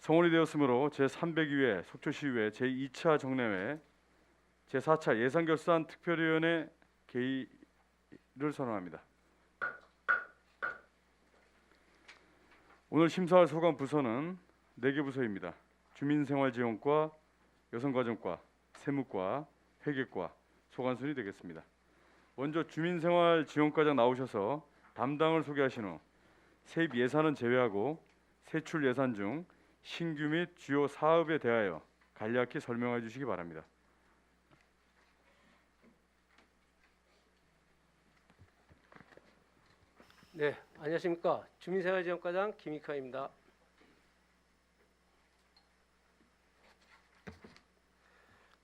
성원이 되었으므로 제302회 속초시의회 제2차 정례회 제4차 예산결산 특별위원회 개의를 선언합니다. 오늘 심사할 소관 부서는 4개 부서입니다. 주민생활지원과, 여성가정과, 세무과, 회계과, 소관순이 되겠습니다. 먼저 주민생활지원과장 나오셔서 담당을 소개하신 후 세입 예산은 제외하고 세출 예산 중 신규 및 주요 사업에 대하여 간략히 설명해 주시기 바랍니다. 네, 안녕하십니까. 주민생활지원과장 김익화입니다.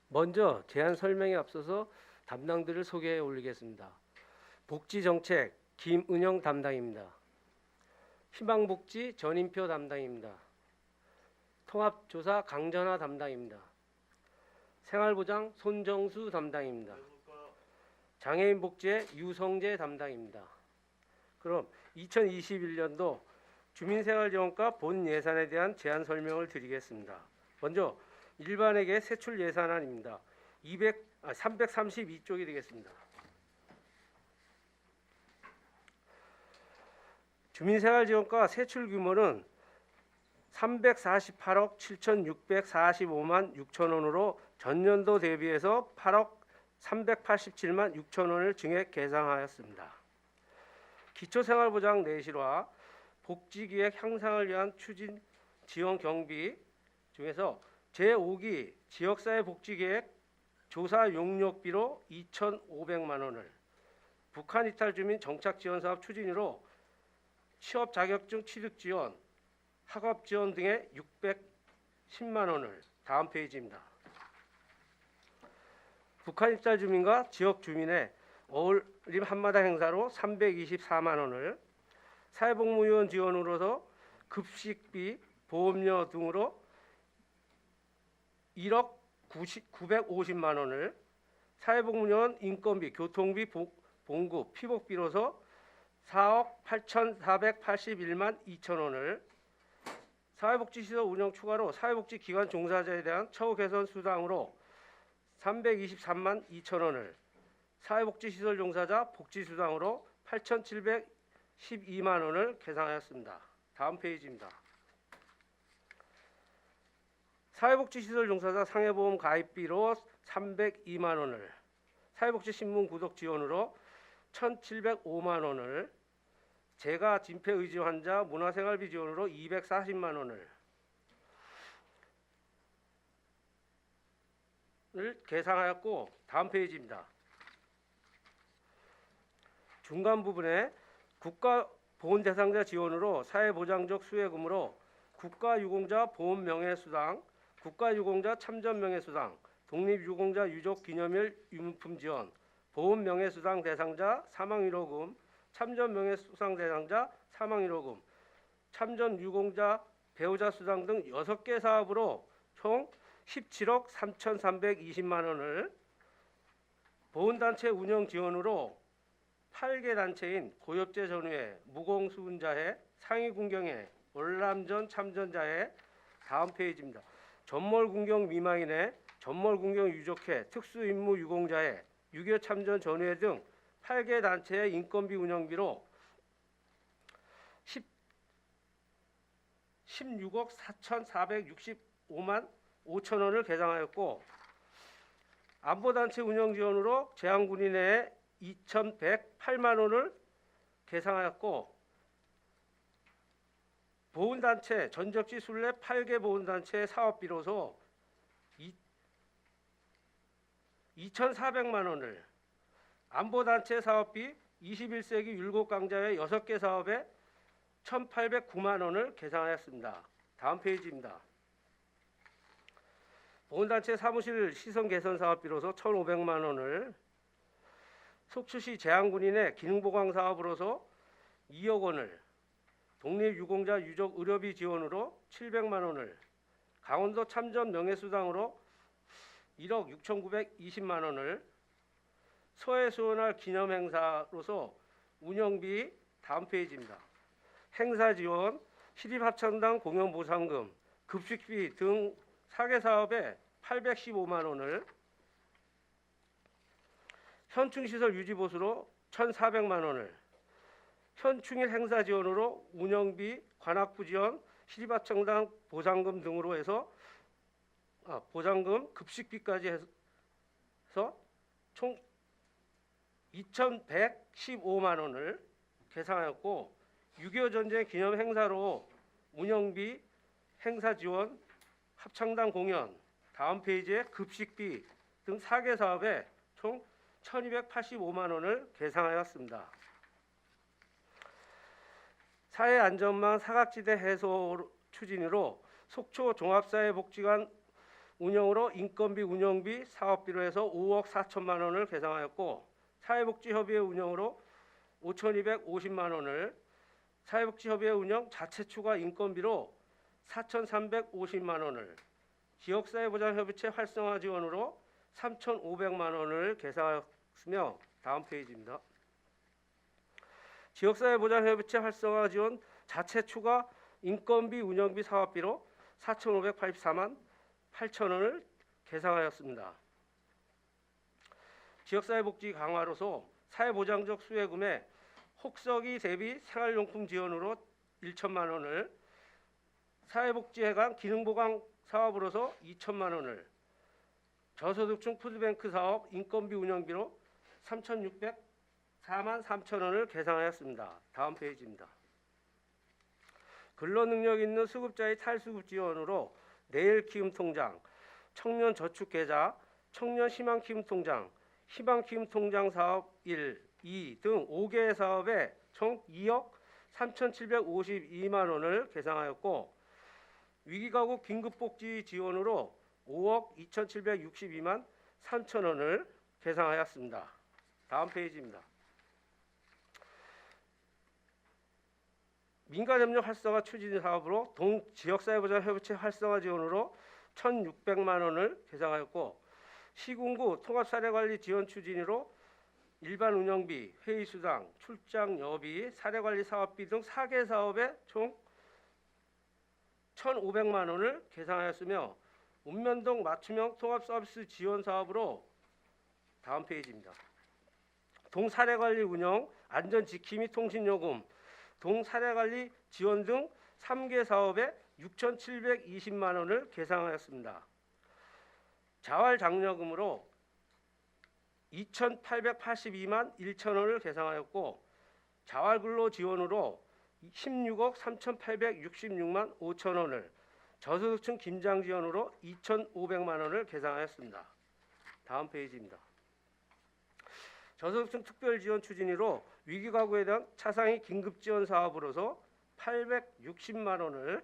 먼저 제안 설명에 앞서서 담당들을 소개해 올리겠습니다. 복지정책 김은영 담당입니다. 희망복지 전인표 담당입니다. 통합조사 강전화 담당입니다. 생활보장 손정수 담당입니다. 장애인복지의 유성재 담당입니다. 그럼 2021년도 주민생활지원과 본 예산에 대한 제안 설명을 드리겠습니다. 먼저 일반회계 세출 예산안입니다. 332쪽이 되겠습니다. 주민생활지원과 세출 규모는 348억 7,645만 6천 원으로 전년도 대비해서 8억 387만 6천 원을 증액 계상하였습니다. 기초생활보장 내실화, 복지기획 향상을 위한 추진 지원 경비 중에서 제5기 지역사회복지계획 조사 용역비로 2,500만 원을, 북한 이탈 주민 정착 지원 사업 추진으로 취업 자격증 취득 지원, 학업 지원 등의 610만 원을, 다음 페이지입니다. 북한 입달 주민과 지역 주민의 어울림 한마당 행사로 324만 원을, 사회복무요원 지원으로서 급식비, 보험료 등으로 1억 950만 원을, 사회복무요원 인건비, 교통비, 봉급, 피복비로서 4억 8,481만 2천 원을, 사회복지시설 운영 추가로 사회복지기관 종사자에 대한 처우 개선 수당으로 323만 2천 원을, 사회복지시설 종사자 복지수당으로 8,712만 원을 계산하였습니다. 다음 페이지입니다. 사회복지시설 종사자 상해보험 가입비로 302만 원을, 사회복지신문 구독 지원으로 1,705만 원을, 재가 진폐의지 환자 문화생활비 지원으로 240만 원을 계상하였고, 다음 페이지입니다. 중간 부분에 국가보훈 대상자 지원으로 사회보장적 수혜금으로 국가유공자 보험 명예수당, 국가유공자 참전 명예수당, 독립유공자 유족 기념일 유물품 지원, 보험 명예수당 대상자 사망위로금, 참전 명예수당 대상자 사망위로금, 참전 유공자 배우자 수당 등 6개 사업으로 총 17억 3,320만 원을, 보훈단체 운영 지원으로 8개 단체인 고엽제 전후회, 무공수훈자회, 상위군경회, 월남전 참전자회, 다음 페이지입니다. 전몰군경 미망인회, 전몰군경 유족회, 특수임무 유공자회, 6.25 참전 전후회 등 8개 단체의 인건비 운영비로 16억 4,465만 5천 원을 계상하였고, 안보단체 운영 지원으로 재향군인회에 2,108만 원을 계상하였고, 보훈단체 전적지 순례 8개 보훈단체의 사업비로서 2,400만 원을, 안보단체 사업비 21세기 율곡강자회 6개 사업에 1,809만 원을 계상하였습니다. 다음 페이지입니다. 보훈단체 사무실 시설 개선 사업비로서 1,500만 원을, 속초시 재향군인의 기능보강 사업으로서 2억 원을, 독립유공자 유족 의료비 지원으로 700만 원을, 강원도 참전 명예수당으로 1억 6,920만 원을, 서해수원할 기념행사로서 운영비, 다음 페이지입니다. 행사지원, 시립합창단 공연보상금, 급식비 등 4개 사업에 815만 원을, 현충시설 유지보수로 1,400만 원을, 현충일 행사 지원으로 운영비, 관악부 지원, 시립합창단 보상금 등으로 해서 보상금, 급식비까지 해서 총 2,115만 원을 계산하였고, 6.25 전쟁 기념 행사로 운영비, 행사 지원, 합창단 공연, 다음 페이지에 급식비 등 4개 사업에 총 1,285만 원을 계산하였습니다. 사회안전망 사각지대 해소 추진으로 속초 종합사회복지관 운영으로 인건비, 운영비, 사업비로 해서 5억 4천만 원을 계산하였고, 사회복지협의회 운영으로 5,250만 원을, 사회복지협의회 운영 자체 추가 인건비로 4,350만 원을, 지역사회보장협의체 활성화 지원으로 3,500만 원을 계산하였으며, 다음 페이지입니다. 지역사회보장협의체 활성화 지원 자체 추가 인건비, 운영비, 사업비로 4,584만 8천 원을 계산하였습니다. 지역사회복지 강화로서 사회보장적 수혜금에 혹서기 대비 생활용품 지원으로 1천만 원을, 사회복지회관 기능보강 사업으로서 2천만 원을, 저소득층 푸드뱅크 사업 인건비 운영비로 3,604만 3천 원을 계산하였습니다. 다음 페이지입니다. 근로능력 있는 수급자의 탈수급 지원으로 내일키움 통장, 청년저축 계좌, 청년희망키움 통장, 희망키움 통장 사업 1, 2 등 5개의 사업에 총 2억 3,752만 원을 계산하였고, 위기가구 긴급복지 지원으로 5억 2,762만 3천 원을 계산하였습니다. 다음 페이지입니다. 민간협력 활성화 추진 사업으로 지역사회보장협의체 활성화 지원으로 1,600만 원을 계산하였고, 시군구 통합사례관리 지원 추진으로 일반 운영비, 회의수당, 출장여비, 사례관리 사업비 등 4개 사업에 총 1,500만 원을 계산하였으며, 읍면동 맞춤형 통합서비스 지원 사업으로, 다음 페이지입니다. 동사례관리 운영, 안전지킴 및 통신요금, 동사례관리 지원 등 3개 사업에 6,720만 원을 계산하였습니다. 자활장려금으로 2,882만 1천 원을 계산하였고, 자활근로 지원으로 16억 3,866만 5천 원을, 저소득층 김장 지원으로 2,500만 원을 계산하였습니다. 다음 페이지입니다. 저소득층 특별지원 추진으로 위기가구에 대한 차상위 긴급지원 사업으로서 860만 원을,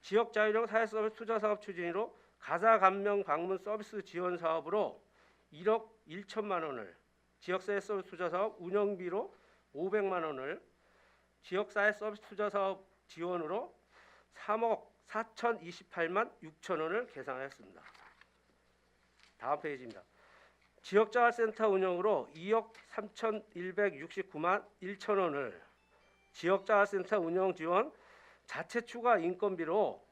지역자율형 사회서비스 투자사업 추진으로 가사감명 방문 서비스 지원 사업으로 1억 1천만 원을, 지역사회 서비스 투자사업 운영비로 500만 원을, 지역사회 서비스 투자사업 지원으로 3억 4,028만 6천 원을 계산하였습니다. 다음 페이지입니다. 지역자활센터 운영으로 2억 3,169만 1천 원을, 지역자활센터 운영 지원 자체 추가 인건비로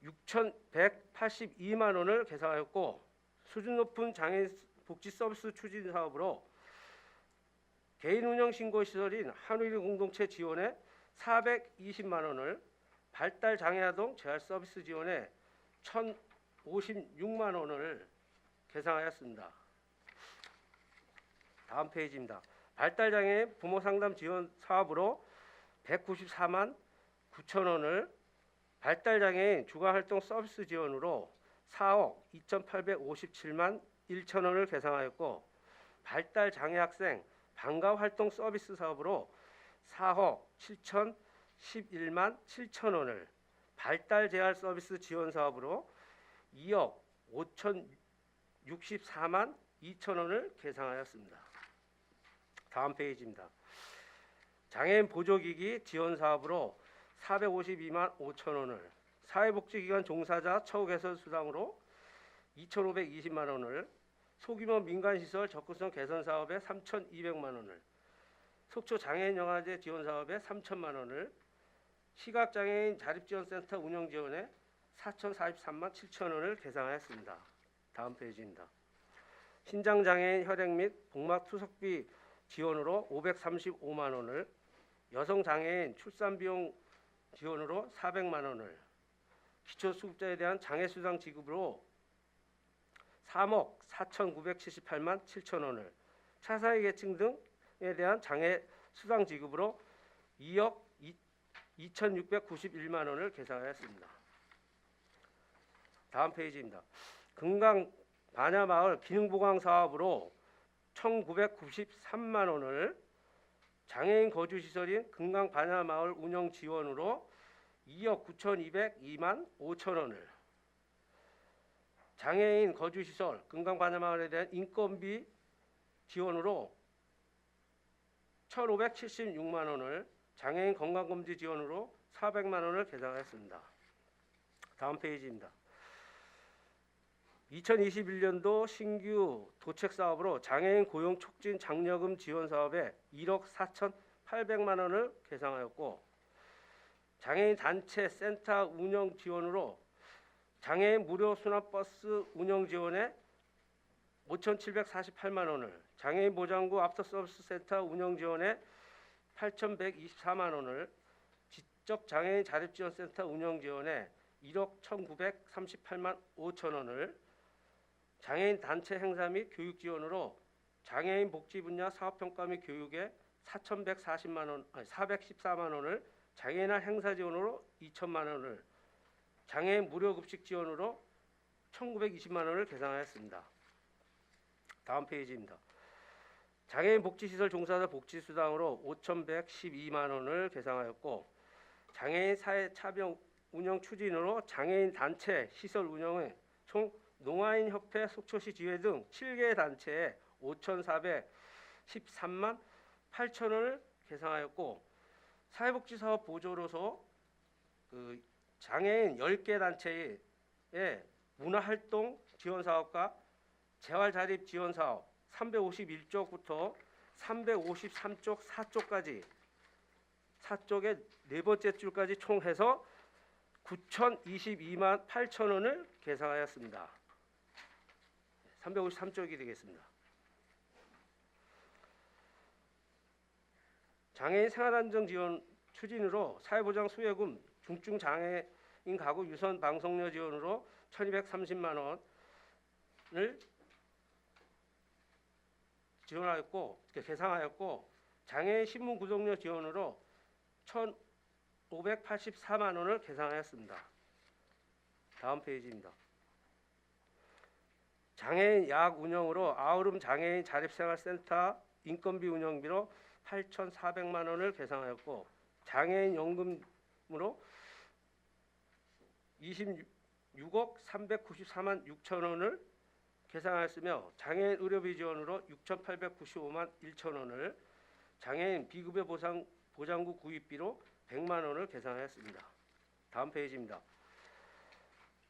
6,182만 원을 계산하였고, 수준 높은 장애인 복지 서비스 추진 사업으로 개인 운영 신고 시설인 한우일 공동체 지원에 420만 원을, 발달 장애 아동 재활 서비스 지원에 1,056만 원을 계산하였습니다. 다음 페이지입니다. 발달 장애 부모 상담 지원 사업으로 194만 9천 원을, 발달 장애인 주간 활동 서비스 지원으로 4억 2,857만 1천 원을 계산하였고, 발달 장애 학생 방과 활동 서비스 사업으로 4억 7,011만 7천 원을, 발달 재활 서비스 지원 사업으로 2억 5,064만 2천 원을 계산하였습니다. 다음 페이지입니다. 장애인 보조기기 지원 사업으로 452만 5천 원을, 사회복지기관 종사자 처우 개선 수당으로 2,520만 원을, 소규모 민간시설 접근성 개선 사업에 3,200만 원을, 속초 장애인 영화제 지원 사업에 3천만 원을, 시각장애인 자립지원센터 운영지원에 4,043만 7천 원을 계상하였습니다. 다음 페이지입니다. 신장장애인 혈액 및 복막 투석비 지원으로 535만 원을, 여성장애인 출산비용 지원으로 400만 원을, 기초수급자에 대한 장애수당 지급으로 3억 4,978만 7천 원을, 차사회 계층 등에 대한 장애수당 지급으로 2억 2,691만 원을 계상하였습니다. 다음 페이지입니다. 금강 반야마을 기능보강 사업으로 1,993만 원을, 장애인 거주시설인 금강 반야마을 운영 지원으로 2억 9,202만 5천 원을, 장애인 거주시설 금강 반야마을에 대한 인건비 지원으로 1,576만 원을, 장애인 건강검진 지원으로 400만 원을 계상하였습니다. 다음 페이지입니다. 2021년도 신규 도책 사업으로 장애인 고용 촉진 장려금 지원 사업에 1억 4,800만 원을 계상하였고, 장애인 단체 센터 운영 지원으로 장애인 무료 순환버스 운영 지원에 5,748만 원을, 장애인 보장구 앞터서비스 센터 운영 지원에 8,124만 원을, 지적 장애인 자립지원센터 운영 지원에 1억 1,938만 5천 원을, 장애인 단체 행사 및 교육 지원으로 장애인 복지 분야 사업평가 및 교육에 414만 원을, 장애인활 행사 지원으로 2천만 원을, 장애인 무료 급식 지원으로 1,920만 원을 계상하였습니다. 다음 페이지입니다. 장애인 복지시설 종사자 복지수당으로 5,112만 원을 계상하였고, 장애인 사회 참여 운영 추진으로 장애인 단체 시설 운영에 총 농아인협회 속초시 지회 등 7개 단체에 5,413만 8천 원을 계상하였고, 사회복지사업 보조로서 장애인 10개 단체의 문화활동 지원사업과 재활자립 지원사업 351쪽부터 353쪽 4쪽까지 4쪽의 네 번째 줄까지 총 해서 9,022만 8천 원을 계상하였습니다. 353쪽이 되겠습니다. 장애인 생활안정 지원 추진으로 사회보장 수혜금 중증 장애인 가구 유선 방송료 지원으로 1,230만 원을 지원하였고 계상하였고, 장애인 신문 구독료 지원으로 1,584만 원을 계상하였습니다. 다음 페이지입니다. 장애인 약 운영으로 아우름 장애인 자립생활센터 인건비 운영비로 8,400만 원을 계상하였고, 장애인 연금으로 26억 394만 6천 원을 계상하였으며, 장애인 의료비 지원으로 6,895만 1천 원을, 장애인 비급여 보장구 구입비로 100만 원을 계상하였습니다. 다음 페이지입니다.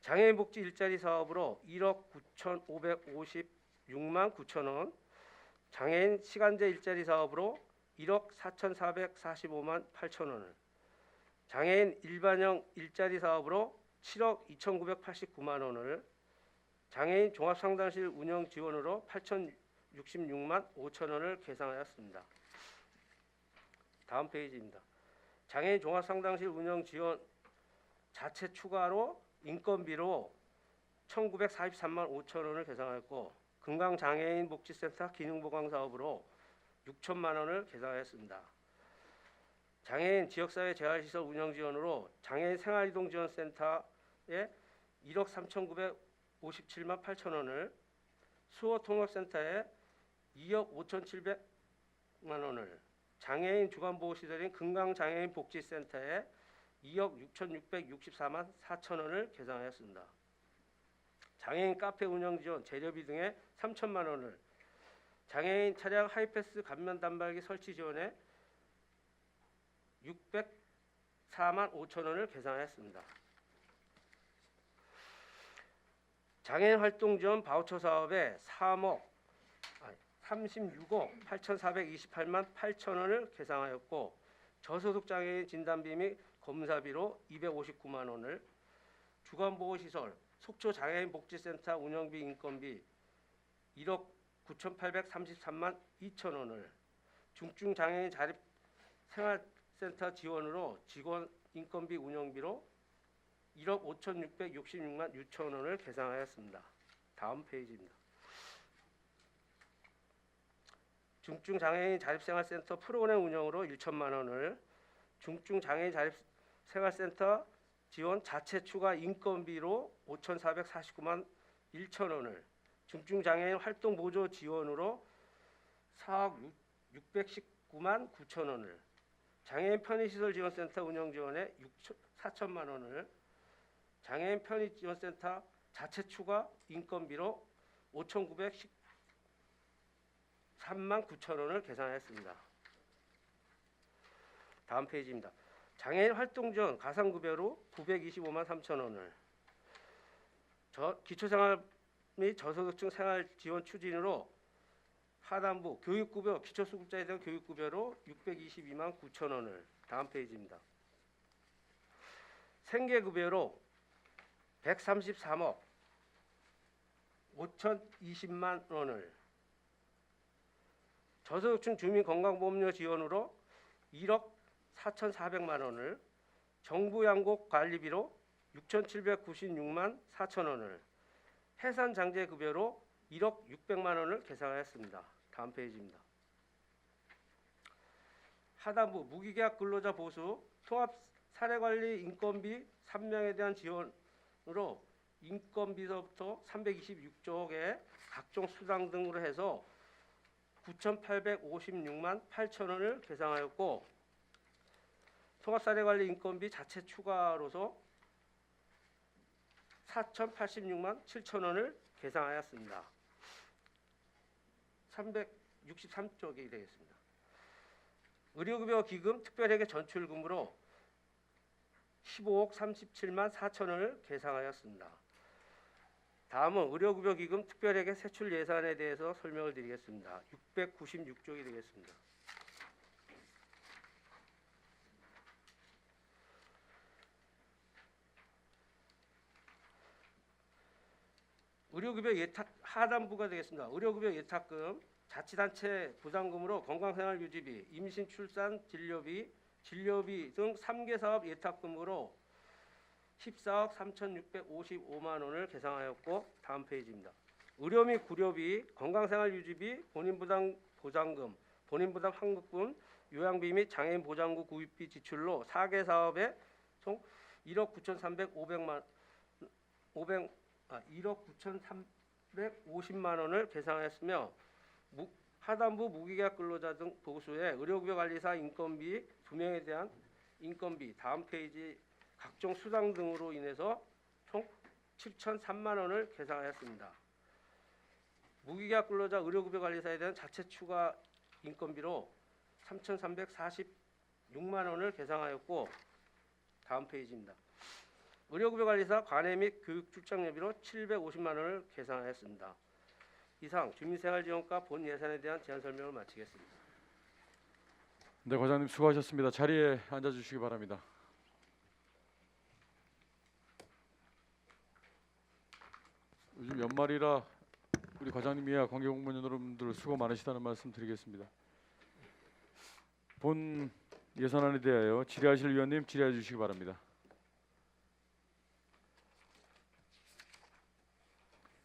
장애인 복지 일자리 사업으로 1억 9,556만 9천 원, 장애인 시간제 일자리 사업으로 1억 4,445만 8천 원을, 장애인 일반형 일자리 사업으로 7억 2,989만 원을, 장애인 종합상담실 운영 지원으로 8,066만 5천 원을 계상하였습니다. 다음 페이지입니다. 장애인 종합상담실 운영 지원 자체 추가로 인건비로 1,943만 5천 원을 계상하였고, 금강장애인 복지센터 기능보강 사업으로 6천만 원을 계상하였습니다. 장애인 지역사회 재활시설 운영 지원으로 장애인 생활이동지원센터에 1억 3,957만 8천 원을, 수어통합센터에 2억 5,700만 원을, 장애인 주간보호시설인 금강장애인 복지센터에 2억 6,664만 4천 원을 계상하였습니다. 장애인 카페 운영 지원 재료비 등에 3천만 원을, 장애인 차량 하이패스 감면 단말기 설치 지원에 604만 5천 원을 계상하였습니다. 장애인 활동 지원 바우처 사업에 36억 8,428만 8천 원을 계상하였고, 저소득 장애인 진단비 및 검사비로 259만 원을, 주간보호시설 속초 장애인 복지센터 운영비 인건비 1억 9,833만 2천 원을, 중증 장애인 자립 생활센터 지원으로 직원 인건비 운영비로 1억 5,666만 6천 원을 계산하였습니다. 다음 페이지입니다. 중증 장애인 자립생활센터 프로그램 운영으로 1천만 원을, 중증 장애인 자립생활센터 지원 자체 추가 인건비로 5,449만 1천 원을, 중증 장애인 활동 보조 지원으로 4억 619만 9천 원을, 장애인 편의시설 지원센터 운영 지원에 4천만 원을, 장애인 편의지원센터 자체 추가 인건비로 5,913만 9천 원을 계산했습니다. 다음 페이지입니다. 장애인 활동 지원 가상급여로 925만 3천 원을, 기초생활 및 저소득층 생활 지원 추진으로 하단부 교육급여 기초수급자에 대한 교육급여로 622만 9천 원을. 다음 페이지입니다. 생계급여로 133억 5,020만 원을, 저소득층 주민건강보험료 지원으로 1억 4,400만 원을, 정부 양곡 관리비로 6,796만 4천 원을, 해산장제급여로 1억 600만 원을 계산하였습니다. 다음 페이지입니다. 하단부 무기계약 근로자 보수 통합 사례관리 인건비 3명에 대한 지원으로 인건비서부터 326조의 각종 수당 등으로 해서 9,856만 8천 원을 계산하였고, 통합사례관리 인건비 자체 추가로서 4,086만 7천 원을 계산하였습니다. 363쪽이 되겠습니다. 의료급여 기금 특별회계 전출금으로 15억 37만 4천 원을 계산하였습니다. 다음은 의료급여 기금 특별회계 세출 예산에 대해서 설명을 드리겠습니다. 696쪽이 되겠습니다. 의료급여 예탁 하단부가 되겠습니다. 의료급여 예탁금, 자치단체 부담금으로 건강생활 유지비, 임신 출산 진료비, 등 3개 사업 예탁금으로 14억 3,655만 원을 계산하였고, 다음 페이지입니다. 의료 및 구료비, 건강생활 유지비, 본인부담 보장금, 본인부담 환급분, 요양비 및 장애인 보장구 구입비 지출로 4개 사업에 총 1억 9,350만 원을 계산했으며, 하단부 무기계약 근로자 등 보수의 의료급여 관리사 인건비 2명에 대한 인건비, 다음 페이지 각종 수당 등으로 인해서 총 7,003만 원을 계산하였습니다. 무기계약 근로자 의료급여 관리사에 대한 자체 추가 인건비로 3,346만 원을 계산하였고, 다음 페이지입니다. 의료급여 관리사 관해 및 교육 출장료비로 750만 원을 계산하였습니다. 이상 주민생활지원과 본 예산에 대한 제안 설명을 마치겠습니다. 네, 과장님 수고하셨습니다. 자리에 앉아주시기 바랍니다. 요즘 연말이라 우리 과장님이야 관계 공무원 여러분들 수고 많으시다는 말씀 드리겠습니다. 본 예산안에 대하여 질의하실 위원님 질의해 주시기 바랍니다.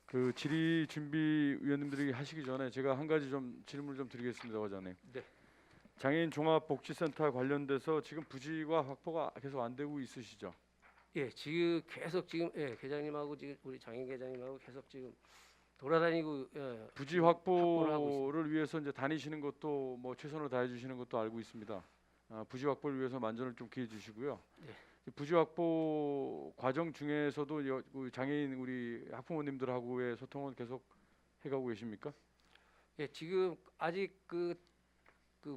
그 질의 준비 위원님들이 하시기 전에 제가 한 가지 좀 질문을 좀 드리겠습니다, 과장님. 네. 장애인 종합복지센터 관련돼서 지금 부지가 확보가 계속 안 되고 있으시죠? 예, 지금 계속 계장님하고 지금 우리 장인 계장님하고 계속 지금 돌아다니고 부지 확보를 하고 확보를 위해서 이제 다니시는 것도 뭐 최선을 다해 주시는 것도 알고 있습니다. 부지 확보를 위해서 만전을 좀 기해 주시고요. 네. 부지 확보 과정 중에서도 장애인 우리 학부모님들하고의 소통은 계속 해가고 계십니까? 예, 지금 아직 그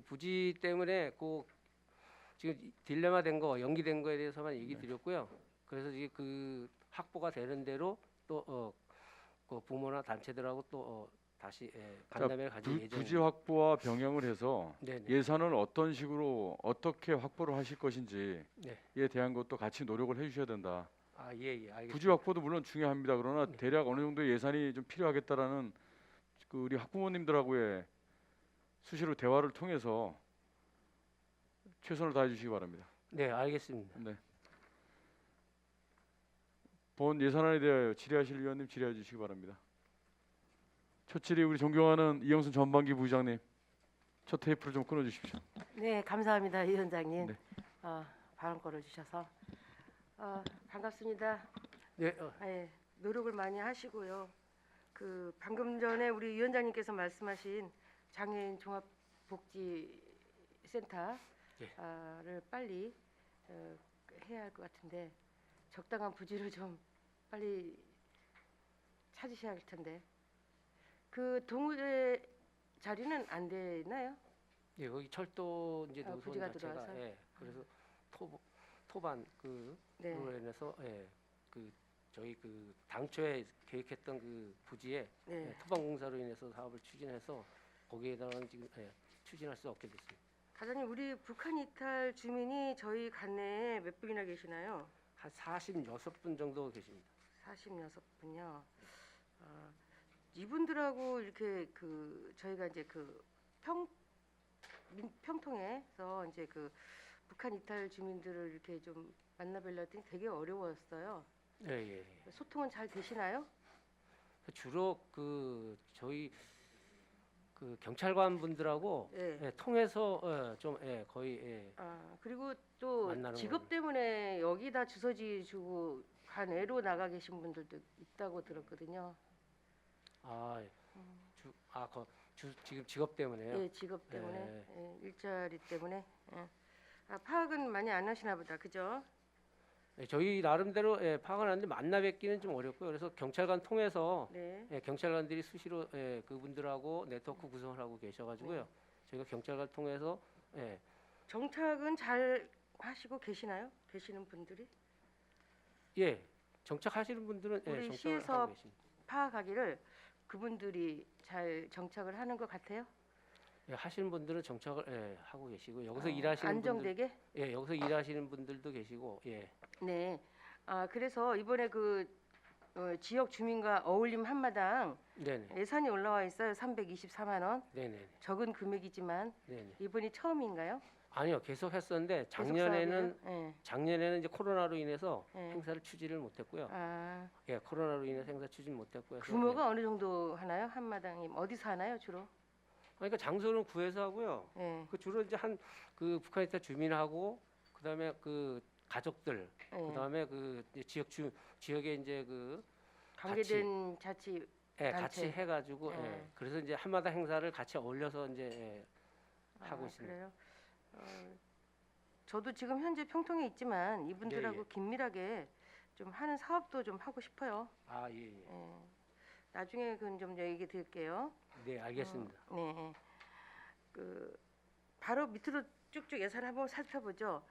부지 때문에 지금 딜레마 된 거, 연기된 거에 대해서만 얘기 드렸고요. 그래서 이게 그 확보가 되는 대로 또 그 부모나 단체들하고 또 다시 간담회를 가질 예정입니다. 부지 확보와 병행을 해서 네네. 예산을 어떤 식으로 어떻게 확보를 하실 것인지에 네. 대한 것도 같이 노력을 해주셔야 된다. 예예 알겠습니다. 부지 확보도 물론 중요합니다. 그러나 네. 대략 어느 정도 예산이 좀 필요하겠다라는 그 우리 학부모님들하고의 수시로 대화를 통해서 최선을 다해 주시기 바랍니다. 네 알겠습니다. 네. 본 예산안에 대하여 질의하실 위원님 질의해 주시기 바랍니다. 첫 질의 우리 존경하는 이영순 전반기 부의장님 첫 테이프를 좀 끊어 주십시오. 네, 감사합니다, 위원장님. 네. 발언권을 주셔서 반갑습니다. 네. 예, 노력을 많이 하시고요. 그 방금 전에 우리 위원장님께서 말씀하신 장애인 종합복지센터를 빨리 해야 할 것 같은데 적당한 부지를 좀 빨리 찾으셔야 할 텐데 그 동호회 자리는 안 되나요? 예, 거기 철도 이제 노선 부지가 자체가 들어와서? 그래서 토반 그로 네. 인해서 그 저희 그 당초에 계획했던 그 부지에 네. 토반 공사로 인해서 사업을 추진해서 거기에다가는 지금 추진할 수 없게 됐습니다. 사장님, 우리 북한 이탈 주민이 저희 관내에 몇 분이나 계시나요? 한 46분 정도 계십니다. 46분요. 이분들하고 이렇게 그 저희가 이제 그 평통에서 이제 그 북한 이탈 주민들을 이렇게 좀 만나뵈려 했더니 되게 어려웠어요. 예. 소통은 잘 되시나요? 주로 그 저희 그 경찰관 분들하고 네. 통해서 좀 거의 그리고 또 만나는 직업 거예요. 때문에 여기다 주소지 주고 관외로 나가 계신 분들도 있다고 들었거든요. 지금 직업 때문에요. 예, 직업 때문에, 일자리 때문에. 파악은 많이 안 하시나 보다, 그죠? 저희 나름대로 파악을 하는데 만나 뵙기는 좀 어렵고요. 그래서 경찰관 통해서 네. 경찰관들이 수시로 그분들하고 네트워크 구성을 하고 계셔가지고요. 저희가 경찰관 통해서 정착은 잘 하시고 계시나요? 계시는 분들이? 정착하시는 분들은 우리 정착을 시에서 하고 계십니다. 파악하기를 그분들이 잘 정착을 하는 것 같아요? 하시는 분들은 정착을 하고 계시고 여기서 일하시는 안정되게? 분들, 여기서 일하시는 분들도 계시고 네. 그래서 이번에 그 지역 주민과 어울림 한마당 네네. 예산이 올라와 있어요. 324만 원. 네네. 적은 금액이지만 네네. 이번이 처음인가요? 아니요, 계속 했었는데 계속 작년에는 사업이요? 작년에는 이제 코로나로 인해서 네. 행사를 추진을 못했고요. 아, 코로나로 인해서 행사 추진 못했고요. 그래서, 규모가 어느 정도 하나요? 한마당이 어디서 하나요, 주로? 그러니까 장소는 구해서 하고요. 예. 그 주로 이제 한 그 북한 이탈 주민하고 그다음에 그 가족들, 예. 그다음에 그 이제 지역에 이제 그 관계된 자치 같이 해가지고 그래서 이제 한마당 행사를 같이 어울려서 이제 하고 있습니다. 그래요? 저도 지금 현재 평통에 있지만 이분들하고 예. 긴밀하게 좀 하는 사업도 좀 하고 싶어요. 예. 예. 나중에 그건 좀 얘기 드릴게요. 네, 알겠습니다. 네. 그 바로 밑으로 쭉쭉 예산을 한번 살펴보죠.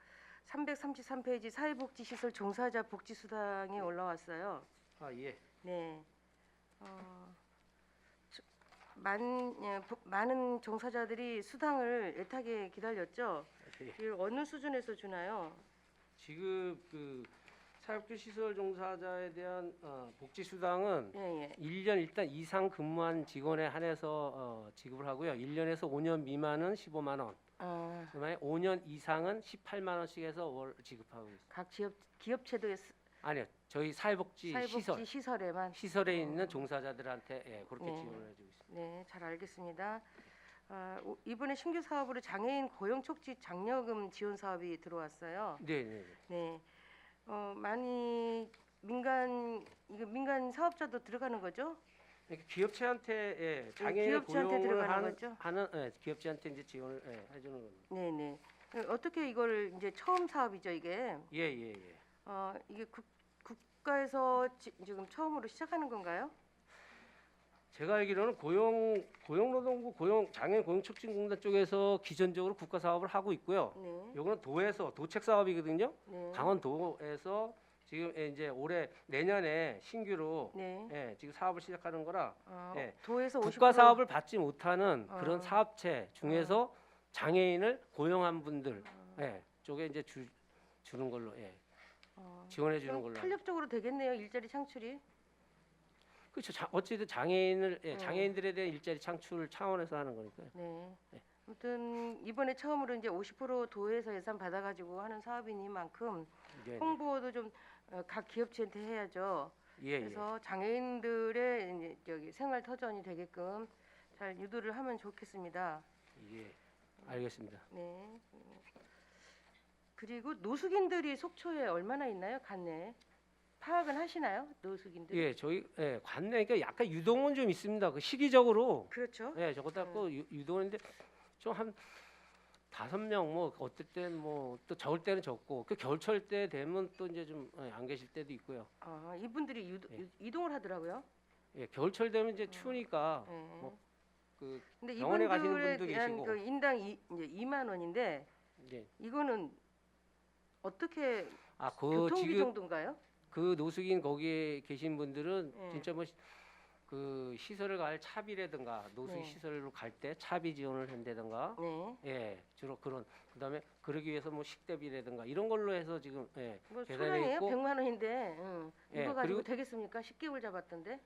333페이지 사회복지시설 종사자 복지수당이 올라왔어요. 예. 네. 많은 종사자들이 수당을 애타게 기다렸죠. 이걸 어느 수준에서 주나요? 지금 그 사회복지 시설 종사자에 대한 복지 수당은 예. 1년 일단 이상 근무한 직원에 한해서 지급을 하고요. 1년에서 5년 미만은 15만 원. 그다음에 5년 이상은 18만 원씩 해서 월 지급하고 있습니다. 각 기업체도의 아니요. 저희 사회복지 시설에만. 시설에 있는 종사자들한테 그렇게 네. 지원을 해주고 있습니다. 네, 잘 알겠습니다. 이번에 신규 사업으로 장애인 고용 촉진 장려금 지원 사업이 들어왔어요. 네. 네. 많이 민간 사업자도 들어가는 거죠? 그러니까 기업체한테 장애인 기업체한테 고용을 들어가는 거죠? 하는 기업체한테 이제 지원을 해주는 겁니다. 네. 어떻게 이걸 이제 처음 사업이죠, 이게? 예. 이게 국가에서 지금 처음으로 시작하는 건가요? 제가 알기로는 고용노동부 장애인 고용촉진공단 쪽에서 기존적으로 국가 사업을 하고 있고요. 네. 요거는 도에서 도책 사업이거든요. 네. 강원도에서 지금 이제 올해 내년에 신규로 네. 예, 지금 사업을 시작하는 거라 예, 도에서 50% 국가 사업을 받지 못하는 어. 그런 사업체 중에서 장애인을 고용한 분들 예, 쪽에 이제 주는 걸로 예, 지원해 주는 걸로. 탄력적으로 되겠네요. 일자리 창출이. 그렇죠. 어찌든 장애인을 예, 어. 장애인들에 대한 일자리 창출 차원에서 하는 거니까요. 네. 네. 아무튼 이번에 처음으로 이제 50% 도에서 예산 받아가지고 하는 사업이니만큼 예, 홍보도 좀 각 기업체한테 해야죠. 예, 예. 그래서 장애인들의 이제 저기 생활 터전이 되게끔 잘 유도를 하면 좋겠습니다. 예. 알겠습니다. 네. 그리고 노숙인들이 속초에 얼마나 있나요? 관내에 파악은 하시나요? 노숙인들? 예, 저희 예, 관내 그러니까 약간 유동은 좀 있습니다. 그 시기적으로 그렇죠. 예, 저거 닦고 유동인데 좀 한 5명 뭐 어떨 때는 뭐 또 적을 때는 적고 그 겨울철 때 되면 또 이제 좀 안 계실 때도 있고요. 이분들이 예. 이동을 하더라고요. 예, 겨울철 되면 이제 추우니까 예. 뭐 그 근데 병원에 가시는 이분들에 분도 대한 계시고. 그 인당 이제 2만 원인데 예. 이거는 어떻게 그 교통비 지금 정도인가요? 그 노숙인 거기에 계신 분들은 예. 진짜 뭐 그 시설을 갈 차비라든가 노숙 네. 시설로 갈 때 차비 지원을 한다든가 네. 예 주로 그런 그다음에 그러기 위해서 뭐 식대비라든가 이런 걸로 해서 지금 예 뭐 계산해 소량이에요. 있고 100만 원인데 예, 이거 가지고 그리고- 되겠습니까? 10개월 잡았던데.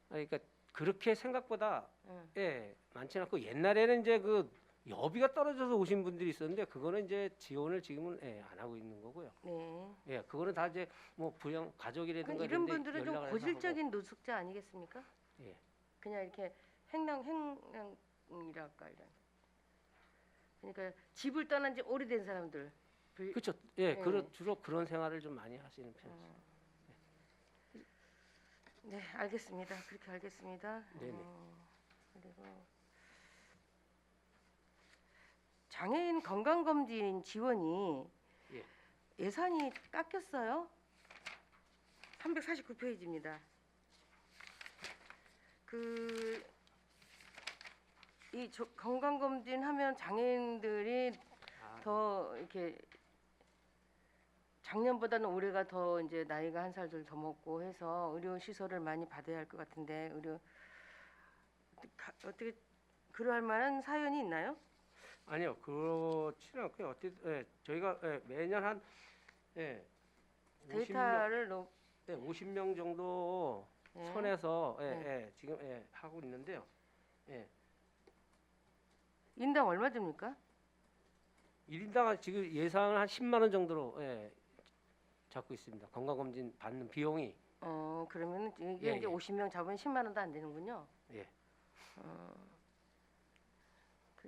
그러니까 그렇게 생각보다 응. 예 많지는 않고 옛날에는 이제 그 여비가 떨어져서 오신 분들이 있었는데 그거는 이제 지원을 지금은 예, 안 하고 있는 거고요. 네. 예 그거는 다 이제 뭐 부양 가족이라든가 이런 이런 데 분들은 좀 연락을 해서 고질적인 노숙자 아니겠습니까? 하고. 예. 그냥 이렇게 행랑이랄까 이런. 그러니까 집을 떠난 지 오래된 사람들. 그렇죠. 예, 네. 주로 그런 생활을 좀 많이 하시는 편이죠. 네, 알겠습니다. 그렇게 알겠습니다. 네네. 그리고 장애인 건강검진 지원이 예. 예산이 깎였어요. 349페이지입니다. 이 건강검진 하면 장애인들이 더 이렇게 작년보다는 올해가 더 이제 나이가 한 살들 더 먹고 해서 의료 시설을 많이 받아야 할 것 같은데 어떻게 그러할 만한 사연이 있나요? 아니요, 그렇지는 않고요. 예, 저희가 예, 매년 한 예, 50명, 데이터를 50명 정도 예. 선에서 예, 네. 예, 지금 예, 하고 있는데요. 예, 인당 얼마 듭니까? 1인당 지금 예산을 한 10만 원 정도로 예, 잡고 있습니다. 건강검진 받는 비용이 그러면 이게 예, 이제 예. 50명 잡으면 10만 원도 안 되는군요. 예.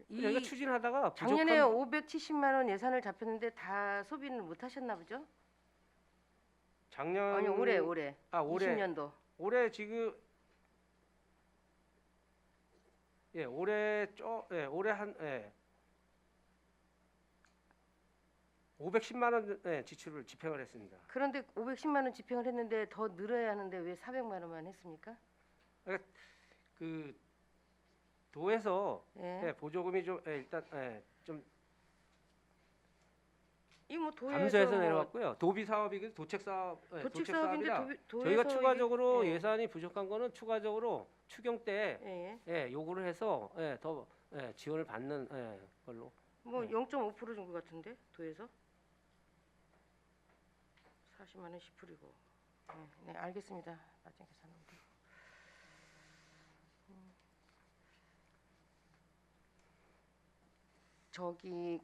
이 저희가 추진하다가 작년에 부족한 570만 원 예산을 잡혔는데 다 소비는 못 하셨나 보죠? 작년 아니 올해 올해 20년도. 올해 지금 예, 올해 올해 한 510만 원 지출을 집행을 했습니다. 그런데 510만 원 집행을 했는데 더 늘어야 하는데 왜 400만 원만 했습니까? 그 도에서 예. 보조금이 좀 일단 좀 이 뭐 도에서 감소해서 내려왔고요. 도비 사업이 도책 사업 도축 도책 사업인데 사업이라 도에서 저희가 추가적으로 이게- 예산이 부족한 거는 추가적으로 추경 때 예. 요구를 해서 더 지원을 받는 걸로. 뭐 네. 0.5% 준 것 같은데 도에서 40만 원 10%고. 네, 알겠습니다. 나중에 계산하면 되고. 저기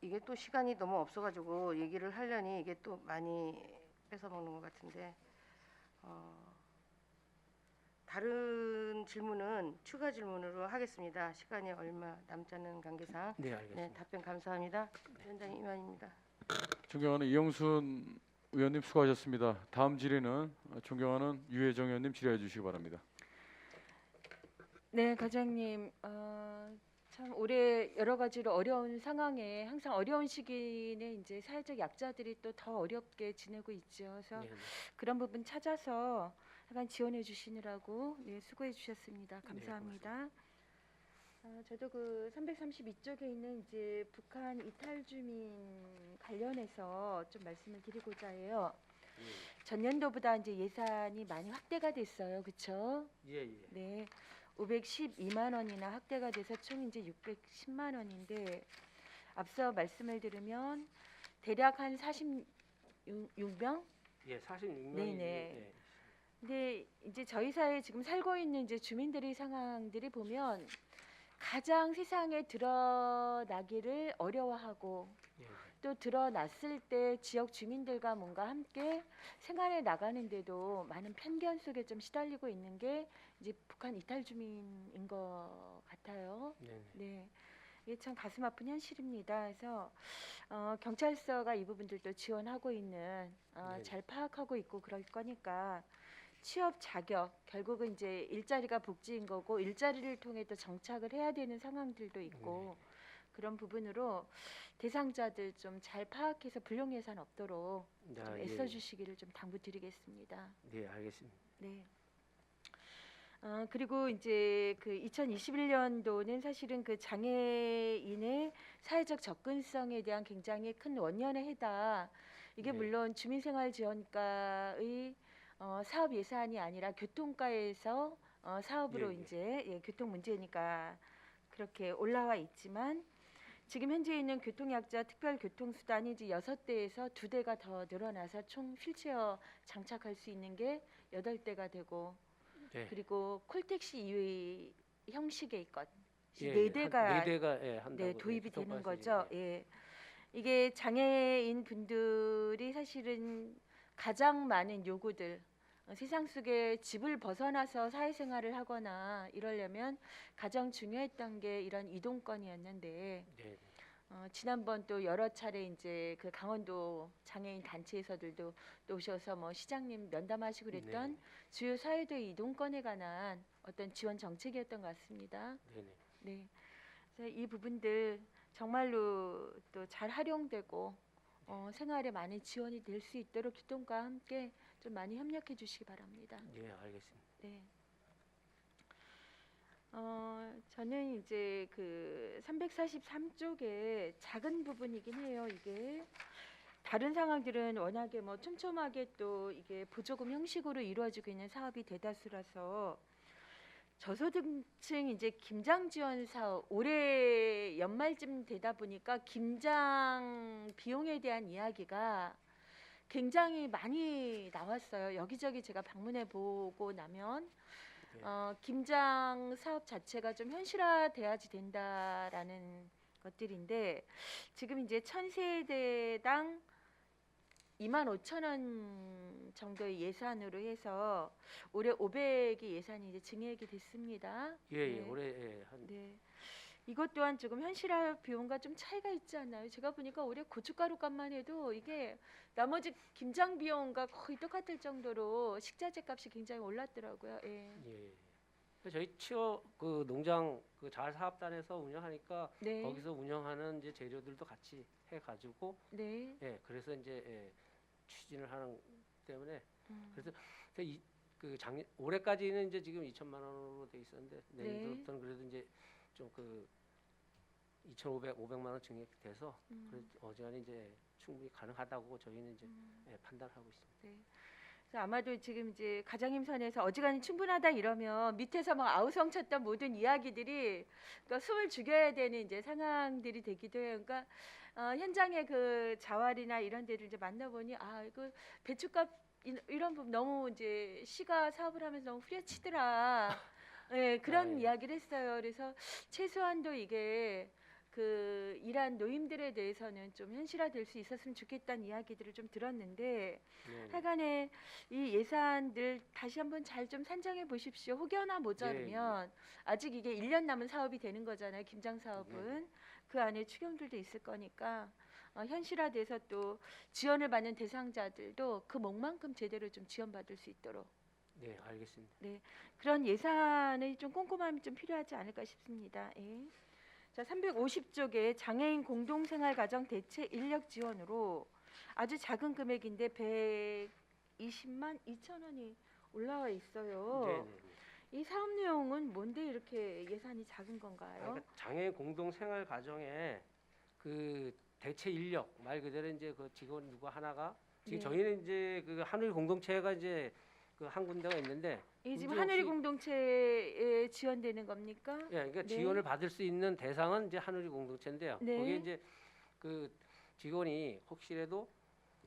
이게 또 시간이 너무 없어가지고 얘기를 하려니 이게 또 많이 뺏어 먹는 것 같은데 다른 질문은 추가 질문으로 하겠습니다. 시간이 얼마 남지 않는 관계상. 네, 알겠습니다. 네, 답변 감사합니다. 위원장님 이만입니다. 존경하는 이영순 의원님 수고하셨습니다. 다음 질의는 존경하는 유혜정 의원님 질의해 주시기 바랍니다. 네, 과장님. 참 올해 여러 가지로 어려운 상황에 항상 어려운 시기에 이제 사회적 약자들이 또 더 어렵게 지내고 있죠. 그래서 네, 그런 부분 찾아서 약간 지원해 주시느라고 네, 수고해 주셨습니다. 감사합니다. 저도 그 332쪽에 있는 이제 북한 이탈 주민 관련해서 좀 말씀을 드리고자 해요. 전년도보다 이제 예산이 많이 확대가 됐어요. 그렇죠? 예, 예. 네. 512만 원이나 확대가 돼서 총 이제 610만 원인데 앞서 말씀을 들으면 대략 한 46명? 예, 46명이 네네. 예. 근데 이제 저희 사회에 지금 살고 있는 이제 주민들의 상황들이 보면 가장 세상에 드러나기를 어려워하고 예. 또 드러났을 때 지역 주민들과 뭔가 함께 생활해 나가는데도 많은 편견 속에 좀 시달리고 있는 게 이제 북한 이탈 주민인 것 같아요. 네. 네. 이게 참 가슴 아픈 현실입니다. 그래서 경찰서가 이 부분들도 지원하고 있는 네네. 잘 파악하고 있고 그럴 거니까 취업 자격 결국은 이제 일자리가 복지인 거고 일자리를 통해 또 정착을 해야 되는 상황들도 있고 그런 부분으로 대상자들 좀 잘 파악해서 불용 예산 없도록 좀 아, 애써 예. 주시기를 좀 당부드리겠습니다. 네, 알겠습니다. 네. 그리고 이제 그 2021년도는 사실은 그 장애인의 사회적 접근성에 대한 굉장히 큰 원년의 해다. 이게 네. 물론 주민생활지원과의 사업 예산이 아니라 교통과에서 사업으로 예, 예. 이제 교통 문제니까 그렇게 올라와 있지만 지금 현재 있는 교통약자 특별교통수단이 이제 6대에서 2대가 더 늘어나서 총 휠체어 장착할 수 있는 게 8대가 되고 네. 그리고 콜택시 이외의 형식의 것 예, 4대가 4대가 예, 한다고 네, 도입이 되는 교통과에서 거죠. 예. 예. 이게 장애인 분들이 사실은 가장 많은 요구들 세상 속에 집을 벗어나서 사회생활을 하거나 이러려면 가장 중요했던 게 이런 이동권이었는데 네. 지난번 또 여러 차례 이제 그 강원도 장애인 단체에서들도 또 오셔서 뭐 시장님 면담하시고 그랬던 네. 주요 사회도의 이동권에 관한 어떤 지원 정책이었던 것 같습니다. 네. 네. 네. 그래서 이 부분들 정말로 또 잘 활용되고 생활에 많은 지원이 될 수 있도록 교통과 함께 좀 많이 협력해 주시기 바랍니다. 예, 알겠습니다. 네. 저는 이제 그 343쪽에 작은 부분이긴 해요. 이게 다른 상황들은 워낙에 뭐 촘촘하게 또 이게 보조금 형식으로 이루어지고 있는 사업이 대다수라서 저소득층 이제 김장 지원 사업 올해 연말쯤 되다 보니까 김장 비용에 대한 이야기가 굉장히 많이 나왔어요. 여기저기 제가 방문해 보고 나면 네. 김장 사업 자체가 좀 현실화돼야지 된다라는 것들인데 지금 이제 1000세대당 25,000원 정도의 예산으로 해서 올해 500이 예산이 이제 증액이 됐습니다. 예, 예. 네. 올해 예, 한 네. 이것 또한 조금 현실화 비용과 좀 차이가 있지 않나요? 제가 보니까 올해 고춧가루 값만 해도 이게 나머지 김장 비용과 거의 똑같을 정도로 식자재 값이 굉장히 올랐더라고요. 예. 예. 그래서 저희 그 농장 그 자활 사업단에서 운영하니까 네. 거기서 운영하는 이제 재료들도 같이 해 가지고 네. 예, 그래서 이제 추진을 하는 때문에 음. 그래서 그 올해까지는 이제 지금 2천만 원으로 돼 있었는데 네. 내년부터는 그래도 이제 좀 그 500만 원 증액돼서 그래도 어지간히 이제 충분히 가능하다고 저희는 이제 판단하고 있습니다. 네. 그래서 아마도 지금 이제 가장님선에서 어지간히 충분하다 이러면 밑에서 막 아우성 쳤던 모든 이야기들이 그러니까 숨을 죽여야 되는 이제 상황들이 되기도 해요. 그러니까 현장의 그 자활이나 이런 데를 이제 만나보니 이거 배추값 이런 부분 너무 이제 시가 사업을 하면서 너무 후려치더라. 네, 그런 예. 이야기를 했어요. 그래서 최소한도 이게 그 일한 노임들에 대해서는 좀 현실화될 수 있었으면 좋겠다는 이야기들을 좀 들었는데 네. 하여간에 이 예산들 다시 한번 잘 좀 산정해 보십시오. 혹여나 모자르면 아직 이게 1년 남은 사업이 되는 거잖아요. 김장 사업은 그 안에 추경들도 있을 거니까 현실화돼서 또 지원을 받는 대상자들도 그 목만큼 제대로 좀 지원받을 수 있도록 네, 알겠습니다. 그런 예산의 좀 꼼꼼함이 좀 필요하지 않을까 싶습니다. 예. 자, 350쪽에 장애인 공동생활 가정 대체 인력 지원으로 아주 작은 금액인데 120만 2천 원이 올라와 있어요. 네, 네. 이 사업 내용은 뭔데 이렇게 예산이 작은 건가요? 그러니까 장애인 공동 생활 가정에 그 대체 인력 말 그대로 이제 그 직원 누구 하나가 지금 네. 저희는 이제 그 하늘 공동체가 이제 그 한 군데가 있는데 이게 지금 문제 하늘이 없이- 공동체에 지원되는 겁니까? 예, 그러니까 네. 지원을 받을 수 있는 대상은 이제 하늘이 공동체인데요. 네. 거기에 이제 그 직원이 혹시라도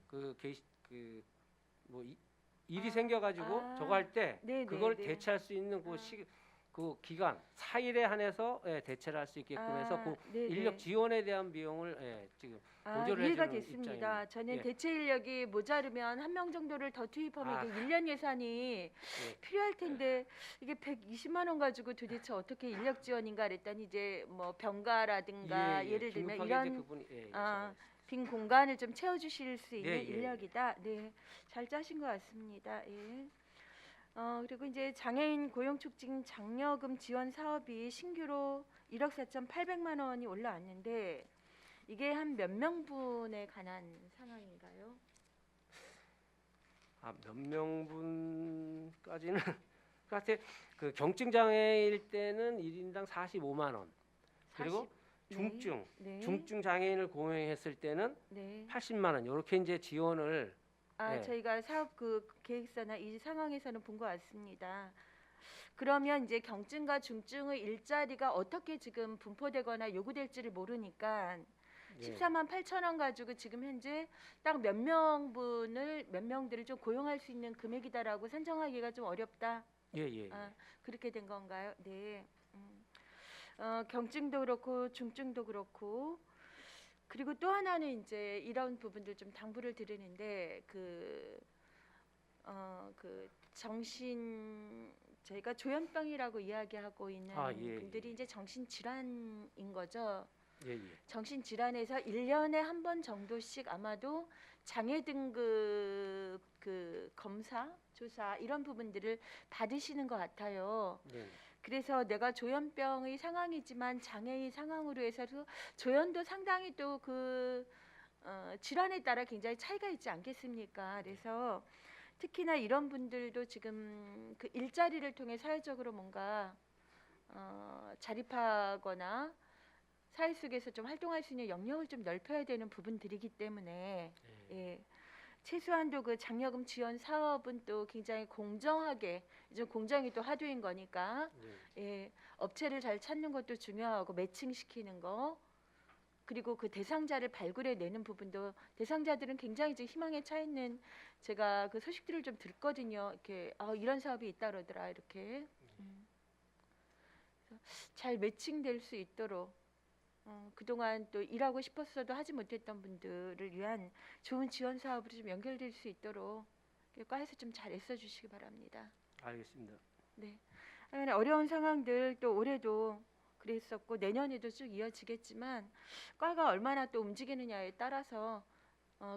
그 게시 그뭐 일이 아, 생겨가지고 아. 저거 할 때 네, 그걸 네, 네. 대체할 수 있는 아. 그 기간 4일에 한해서 예, 대체를 할 수 있게끔 해서 그 네, 인력 네. 지원에 대한 비용을 예, 지금 아, 보조를 이해가 해주는 됐습니다. 입장입니다. 저는 예. 대체 인력이 모자르면 한 명 정도를 더 투입하면 아. 이게 1년 예산이 예. 필요할 텐데 이게 120만 원 가지고 도대체 어떻게 인력 지원인가 그랬더니 이제 뭐 병가라든가 예를 들면 긴급하게 이런 이제 그분이 예, 아, 예산을 빈 공간을 좀 채워주실 수 있는 예, 예. 인력이다. 네, 잘 짜신 것 같습니다. 예. 그리고 이제 장애인 고용 촉진 장려금 지원 사업이 신규로 1억 4,800만 원이 올라왔는데 이게 한 몇 명분에 관한 상황인가요? 몇 명분까지는 그한테 그 경증 장애일 때는 1인당 45만 원. 그리고 40, 중증 네, 중증 장애인을 고용했을 때는 네. 80만 원. 이렇게 이제 지원을 네. 저희가 사업 그 계획서나 이 상황에서는 본 것 같습니다. 그러면 이제 경증과 중증의 일자리가 어떻게 지금 분포되거나 요구될지를 모르니까 예. 14만 8천 원 가지고 지금 현재 딱 몇 명들을 좀 고용할 수 있는 금액이다라고 산정하기가 좀 어렵다. 예, 예. 그렇게 된 건가요? 네. 경증도 그렇고 중증도 그렇고 그리고 또 하나는 이제 이런 부분들 좀 당부를 드리는데 그 정신 저희가 조현병이라고 이야기하고 있는 예, 분들이 예. 이제 정신 질환인 거죠. 예, 예. 정신 질환에서 1년에 한 번 정도씩 아마도 장애 등급 그 검사, 조사 이런 부분들을 받으시는 것 같아요. 네. 그래서 내가 조현병의 상황이지만 장애의 상황으로 해서 조현도 상당히 또 그 질환에 따라 굉장히 차이가 있지 않겠습니까? 그래서 특히나 이런 분들도 지금 그 일자리를 통해 사회적으로 뭔가 자립하거나 사회 속에서 좀 활동할 수 있는 영역을 좀 넓혀야 되는 부분들이기 때문에 예, 최소한도 그 장려금 지원 사업은 또 굉장히 공정하게 요즘 공정이 또 화두인 거니까 예, 업체를 잘 찾는 것도 중요하고 매칭시키는 거 그리고 그 대상자를 발굴해 내는 부분도 대상자들은 굉장히 지금 희망에 차 있는 제가 그 소식들을 좀 듣거든요. 이렇게 이런 사업이 있다 그러더라 이렇게 그래서 잘 매칭될 수 있도록 그동안 또 일하고 싶었어도 하지 못했던 분들을 위한 좋은 지원 사업으로 좀 연결될 수 있도록 과에서 좀 잘 애써 주시기 바랍니다. 알겠습니다. 네. 어려운 상황들 또 올해도 그랬었고 내년에도 쭉 이어지겠지만 과가 얼마나 또 움직이느냐에 따라서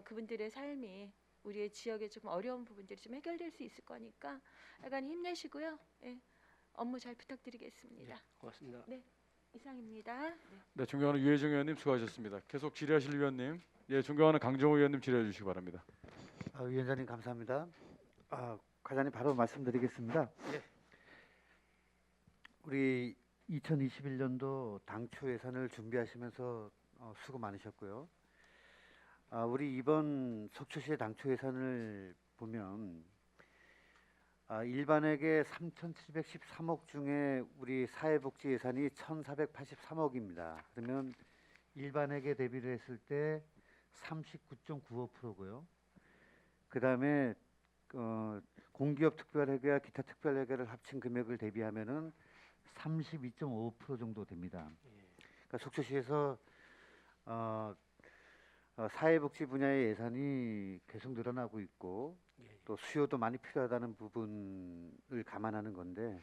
그분들의 삶이 우리의 지역의 조금 어려운 부분들이 좀 해결될 수 있을 거니까 약간 힘내시고요. 예, 업무 잘 부탁드리겠습니다. 예, 고맙습니다. 이상입니다. 네. 네, 존경하는 유해정 의원님 수고하셨습니다. 계속 질의하실 위원님, 예, 존경하는 강정호 의원님 질의해 주시기 바랍니다. 위원장님 감사합니다. 과장님 바로 말씀드리겠습니다. 예. 우리 2021년도 당초 예산을 준비하시면서 수고 많으셨고요. 우리 이번 속초시의 당초 예산을 보면 일반에게 3,713억 중에 우리 사회복지 예산이 1,483억입니다. 그러면 일반에게 대비를 했을 때 39.95%고요. 그 다음에 공기업 특별회계와 기타 특별회계를 합친 금액을 대비하면은 32.5% 정도 됩니다. 그러니까 속초시에서 사회복지 분야의 예산이 계속 늘어나고 있고 또 수요도 많이 필요하다는 부분을 감안하는 건데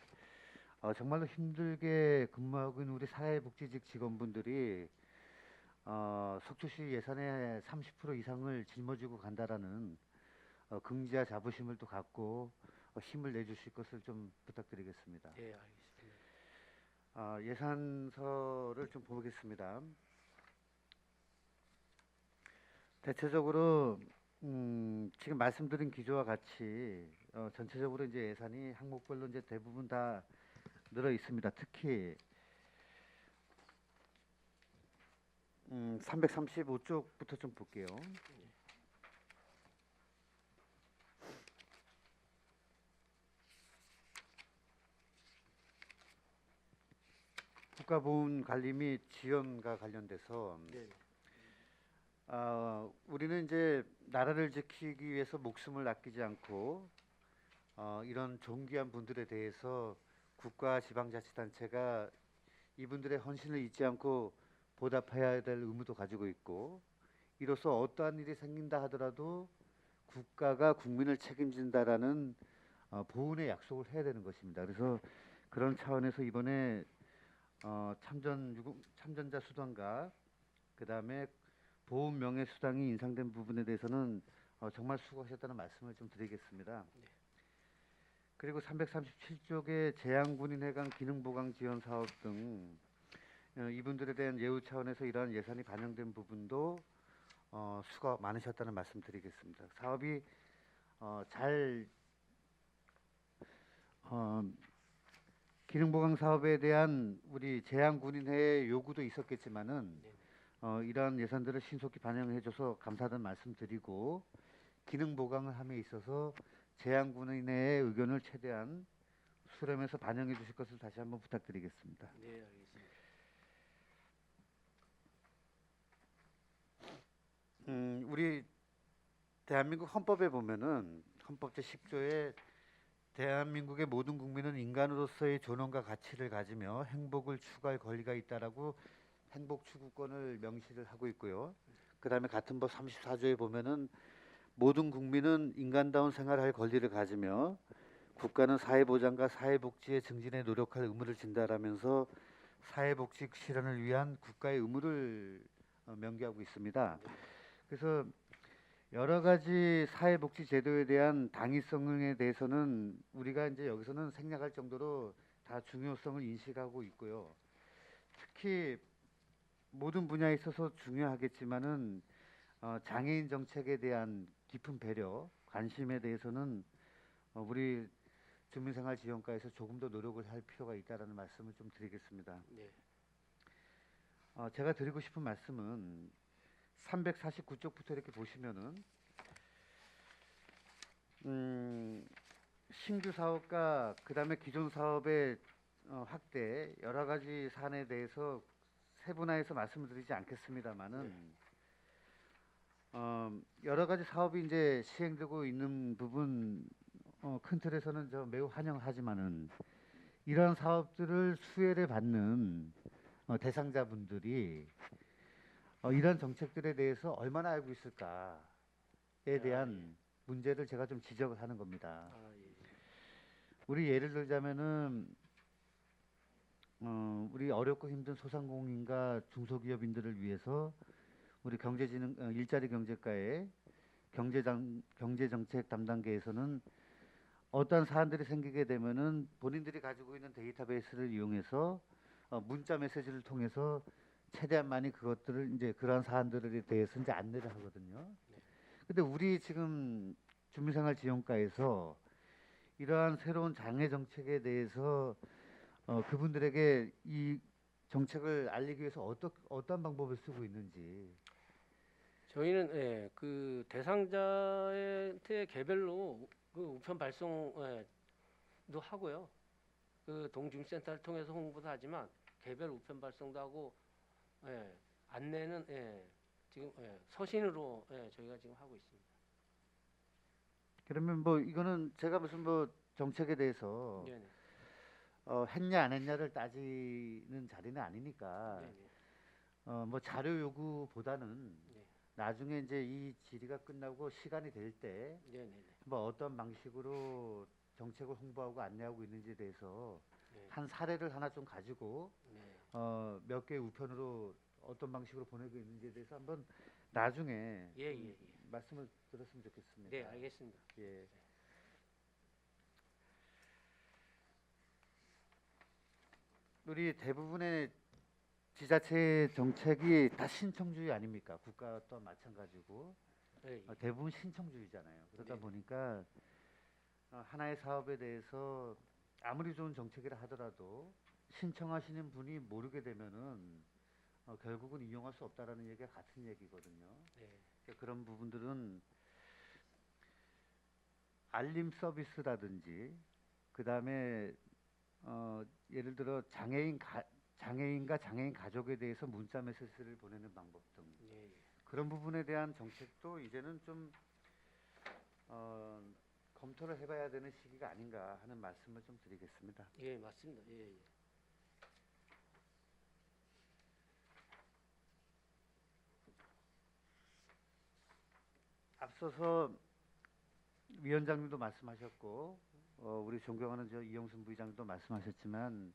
정말로 힘들게 근무하고 있는 우리 사회복지직 직원분들이 속초시 예산의 30% 이상을 짊어지고 간다라는 긍지와 자부심을 또 갖고 힘을 내주실 것을 좀 부탁드리겠습니다. 예, 알겠습니다. 예산서를 좀 보겠습니다. 대체적으로 지금 말씀드린 기조와 같이 전체적으로 이제 예산이 항목별로 이제 대부분 다 늘어 있습니다. 특히 335쪽부터 좀 볼게요. 국가보훈관리 및 지원과 관련돼서 네. 우리는 이제 나라를 지키기 위해서 목숨을 아끼지 않고 이런 존귀한 분들에 대해서 국가 지방자치단체가 이분들의 헌신을 잊지 않고 보답해야 될 의무도 가지고 있고, 이로써 어떠한 일이 생긴다 하더라도 국가가 국민을 책임진다라는 보훈의 약속을 해야 되는 것입니다. 그래서 그런 차원에서 이번에 참전자 수당과 그다음에 보훈 명예 수당이 인상된 부분에 대해서는 정말 수고하셨다는 말씀을 좀 드리겠습니다. 네. 그리고 337쪽의 제한군인회관 기능보강 지원 사업 등 이분들에 대한 예우 차원에서 이러한 예산이 반영된 부분도 수고 많으셨다는 말씀 드리겠습니다. 사업이 잘 기능보강 사업에 대한 우리 제한군인회의 요구도 있었겠지만은 이러한 예산들을 신속히 반영해줘서 감사하다는 말씀드리고, 기능보강을 함에 있어서 제한군인회의 의견을 최대한 수렴해서 반영해 주실 것을 다시 한번 부탁드리겠습니다. 네, 알겠습니다. 우리 대한민국 헌법에 보면은 헌법 제10조에 대한민국의 모든 국민은 인간으로서의 존엄과 가치를 가지며 행복을 추구할 권리가 있다라고 행복 추구권을 명시를 하고 있고요. 그다음에 같은 법 34조에 보면은 모든 국민은 인간다운 생활할 권리를 가지며 국가는 사회보장과 사회복지의 증진에 노력할 의무를 진다라면서 사회복지 실현을 위한 국가의 의무를 명기하고 있습니다. 그래서 여러 가지 사회복지 제도에 대한 당위성에 대해서는 우리가 이제 여기서는 생략할 정도로 다 중요성을 인식하고 있고요. 특히 모든 분야에 있어서 중요하겠지만은 장애인 정책에 대한 깊은 배려, 관심에 대해서는 우리 주민생활지원과에서 조금 더 노력을 할 필요가 있다라는 말씀을 좀 드리겠습니다. 네. 제가 드리고 싶은 말씀은 349쪽부터 이렇게 보시면은 신규 사업과 그다음에 기존 사업의 확대 여러 가지 사안에 대해서 세분화해서 말씀을 드리지 않겠습니다만은 여러 가지 사업이 이제 시행되고 있는 부분 큰 틀에서는 저 매우 환영하지만은 이러한 사업들을 수혜를 받는 대상자분들이 이러한 정책들에 대해서 얼마나 알고 있을까에 대한 문제를 제가 좀 지적을 하는 겁니다. 우리 예를 들자면은 우리 어렵고 힘든 소상공인과 중소기업인들을 위해서 우리 일자리 경제과의 경제정책 담당계에서는 어떤 사안들이 생기게 되면은 본인들이 가지고 있는 데이터베이스를 이용해서 문자 메시지를 통해서 최대한 많이 그것들을 이제 그러한 사안들에 대해서 이제 안내를 하거든요. 근데 우리 지금 주민생활지원과에서 이러한 새로운 장애 정책에 대해서 그분들에게 이 정책을 알리기 위해서 어떤 방법을 쓰고 있는지. 저희는 그 대상자한테 개별로 그 우편 발송도 하고요. 그 동주민센터를 통해서 홍보도 하지만 개별 우편 발송도 하고 안내는 지금 서신으로 저희가 지금 하고 있습니다. 그러면 뭐 이거는 제가 무슨 뭐 정책에 대해서 네네. 했냐 안 했냐를 따지는 자리는 아니니까 네네. 뭐 자료 요구보다는 네. 나중에 이제 이 질의가 끝나고 시간이 될 때 네네네. 뭐 어떤 방식으로 정책을 홍보하고 안내하고 있는지에 대해서 네. 한 사례를 하나 좀 가지고 네. 몇 개의 우편으로 어떤 방식으로 보내고 있는지에 대해서 한번 나중에 좀 말씀을 들었으면 좋겠습니다. 네, 알겠습니다. 예. 우리 대부분의 지자체 정책이 다 신청주의 아닙니까? 국가 또한 마찬가지고 네. 대부분 신청주의잖아요. 그러다 네. 보니까 하나의 사업에 대해서 아무리 좋은 정책이라 하더라도 신청하시는 분이 모르게 되면은 결국은 이용할 수 없다라는 얘기가 같은 얘기거든요. 네. 그러니까 그런 부분들은 알림 서비스라든지 그 다음에 예를 들어 장애인과 장애인 가족에 대해서 문자 메시지를 보내는 방법 등 예, 그런 부분에 대한 정책도 이제는 좀 검토를 해봐야 되는 시기가 아닌가 하는 말씀을 좀 드리겠습니다. 예, 맞습니다. 예, 예. 앞서서 위원장님도 말씀하셨고 우리 존경하는 이영순 부의장도 말씀하셨지만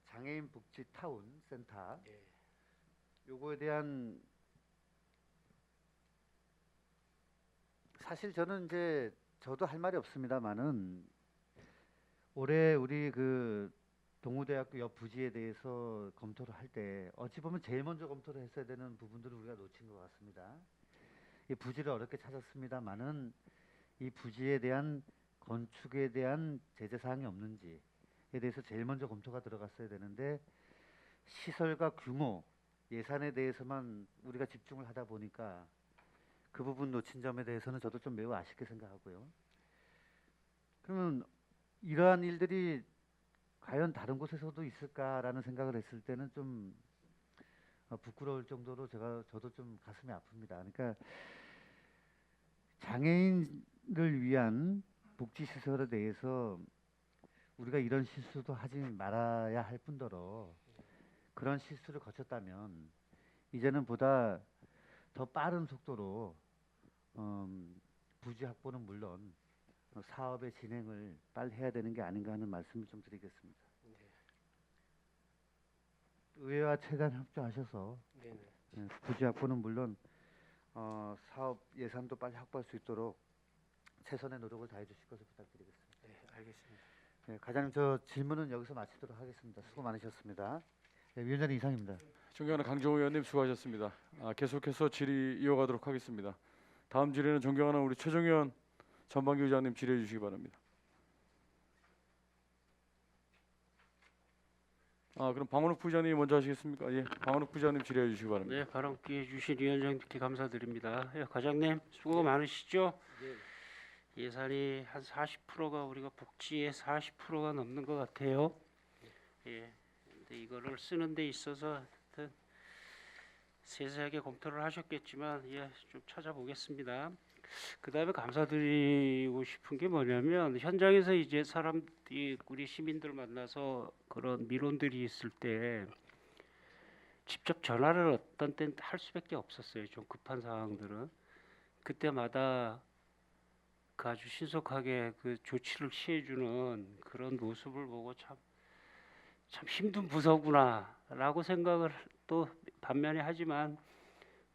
장애인 복지 타운 센터 예. 요거에 대한 사실 저는 이제 저도 할 말이 없습니다만은 올해 우리 그 동우대학교 옆 부지에 대해서 검토를 할 때 어찌 보면 제일 먼저 검토를 했어야 되는 부분들을 우리가 놓친 것 같습니다. 이 부지를 어렵게 찾았습니다만은 이 부지에 대한 건축에 대한 제재 사항이 없는지에 대해서 제일 먼저 검토가 들어갔어야 되는데 시설과 규모, 예산에 대해서만 우리가 집중을 하다 보니까 그 부분 놓친 점에 대해서는 저도 좀 매우 아쉽게 생각하고요. 그러면 이러한 일들이 과연 다른 곳에서도 있을까라는 생각을 했을 때는 좀 부끄러울 정도로 저도 좀 가슴이 아픕니다. 그러니까 장애인을 위한 복지시설에 대해서 우리가 이런 실수도 하지 말아야 할 뿐더러 그런 실수를 거쳤다면 이제는 보다 더 빠른 속도로 부지 확보는 물론 사업의 진행을 빨리 해야 되는 게 아닌가 하는 말씀을 좀 드리겠습니다. 네. 의회와 최대한 협조하셔서 네, 네. 부지 확보는 물론 사업 예산도 빨리 확보할 수 있도록 최선의 노력을 다해 주실 것을 부탁드리겠습니다. 네, 알겠습니다. 네, 과장님 저 질문은 여기서 마치도록 하겠습니다. 수고 많으셨습니다. 네, 위원장님 이상입니다. 존경하는 강정호 의원님 수고하셨습니다. 계속해서 질의 이어가도록 하겠습니다. 다음 질의는 존경하는 우리 최정현 전반기 의장님 질의해 주시기 바랍니다. 그럼 방원욱 부의장님 먼저 하시겠습니까? 예, 방원욱 부의장님 질의해 주시기 바랍니다. 네, 발언 기회 주신 위원장님께 감사드립니다. 예, 과장님 수고 많으시죠? 네. 예산이 한 40%가 우리가 복지의 40%가 넘는 것 같아요. 예, 근데 이거를 쓰는 데 있어서 하여튼 세세하게 검토를 하셨겠지만 좀 찾아보겠습니다. 그 다음에 감사드리고 싶은 게 뭐냐면 현장에서 이제 사람들이 우리 시민들 만나서 그런 민원들이 있을 때 직접 전화를 어떤 땐 할 수밖에 없었어요. 좀 급한 상황들은 그때마다 그 아주 신속하게 그 조치를 취해주는 그런 모습을 보고 참 힘든 부서구나라고 생각을 또 반면에 하지만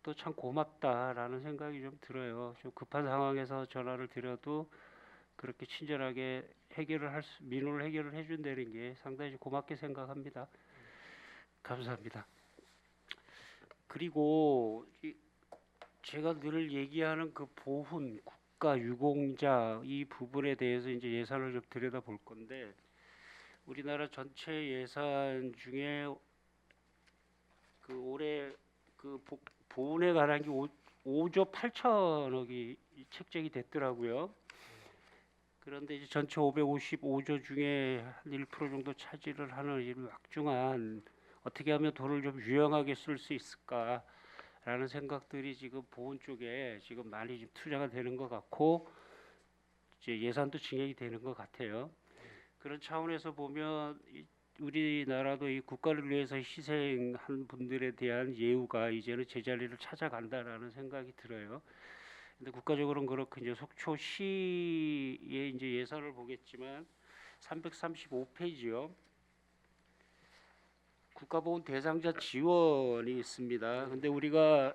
또 참 고맙다라는 생각이 좀 들어요. 좀 급한 상황에서 전화를 드려도 그렇게 친절하게 민원을 해결을 해준다는 게 상당히 고맙게 생각합니다. 감사합니다. 그리고 제가 늘 얘기하는 그 보훈, 국가 유공자 이 부분에 대해서 이제 예산을 좀 들여다볼 건데 우리나라 전체 예산 중에 그 올해 그 보훈에 관한 게 5조 8천억이 책정이 됐더라고요. 그런데 이제 전체 555조 중에 한 1% 정도 차지를 하는 이 막중한 어떻게 하면 돈을 좀 유용하게 쓸 수 있을까라는 생각들이 지금 보훈 쪽에 지금 많이 좀 투자가 되는 것 같고 이제 예산도 증액이 되는 것 같아요. 그런 차원에서 보면 우리나라도 이 국가를 위해서 희생한 분들에 대한 예우가 이제는 제자리를 찾아간다라는 생각이 들어요. 근데 국가적으로는 그렇고 이제 속초시의 이제 예산을 보겠지만 335페이지요. 국가보훈 대상자 지원이 있습니다. 근데 우리가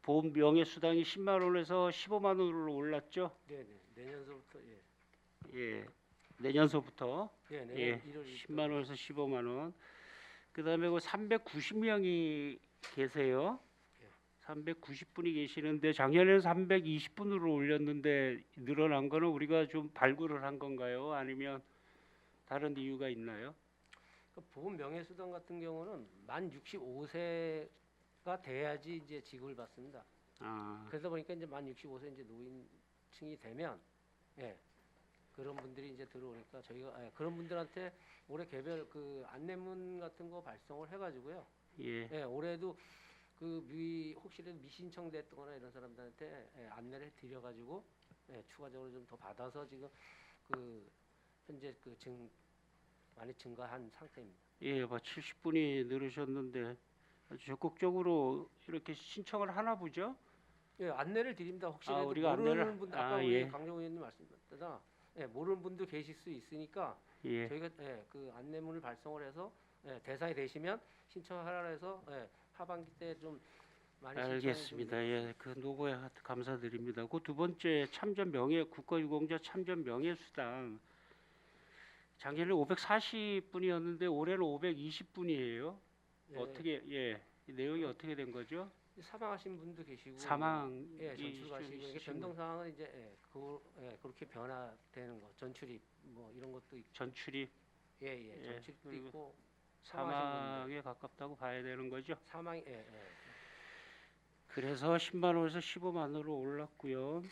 보훈 명예수당이 10만 원에서 15만 원으로 올랐죠? 네, 네. 내년서부터 예. 내년서부터 예, 내년 예, 1월 10만 원에서 15만 원. 그다음에 그 390명이 계세요. 예. 390분이 계시는데 작년에는 320분으로 올렸는데 늘어난 거는 우리가 좀 발굴을 한 건가요? 아니면 다른 이유가 있나요? 그 보험 명예수당 같은 경우는 만 65세가 돼야지 이제 지급을 받습니다. 아, 그러다 보니까 이제 만 65세 이제 노인층이 되면 예, 그런 분들이 이제 들어오니까 저희가 그런 분들한테 올해 개별 그 안내문 같은 거 발송을 해가지고요. 예. 예, 올해도 그 혹시라도 미신청됐거나 이런 사람들한테 안내를 드려가지고 추가적으로 좀 더 받아서 지금 그 현재 많이 증가한 상태입니다. 예, 70분이 늘으셨는데 아주 적극적으로 이렇게 신청을 하나 보죠? 예, 안내를 드립니다. 혹시라도 우리가 모르는 안내를- 분들 아, 아까 우리 예. 강정호 의원님 말씀하셨다. 모르는 분들 계실 수 있으니까 예. 저희가 그 안내문을 발송을 해서 대상이 되시면 신청하라 해서 하반기 때 좀 많이 신청을 좀 알겠습니다. 예, 그 노고에 감사드립니다. 그 두 번째 참전 명예 국가유공자 참전 명예수당 작년에 540분이었는데 올해는 520분이에요. 예, 어떻게 이 내용이 어떻게 된 거죠? 사망하신 분도 계시고 사망 전출 가시고 이게 변동 사항은 이제 그렇게 변화되는 거 전출입 뭐 이런 것도 있고 전출이 전출입도 그리고 있고 사망하신 사망에 가깝다고 봐야 되는 거죠. 사망 그래서 10만 원에서 15만 원으로 올랐고요.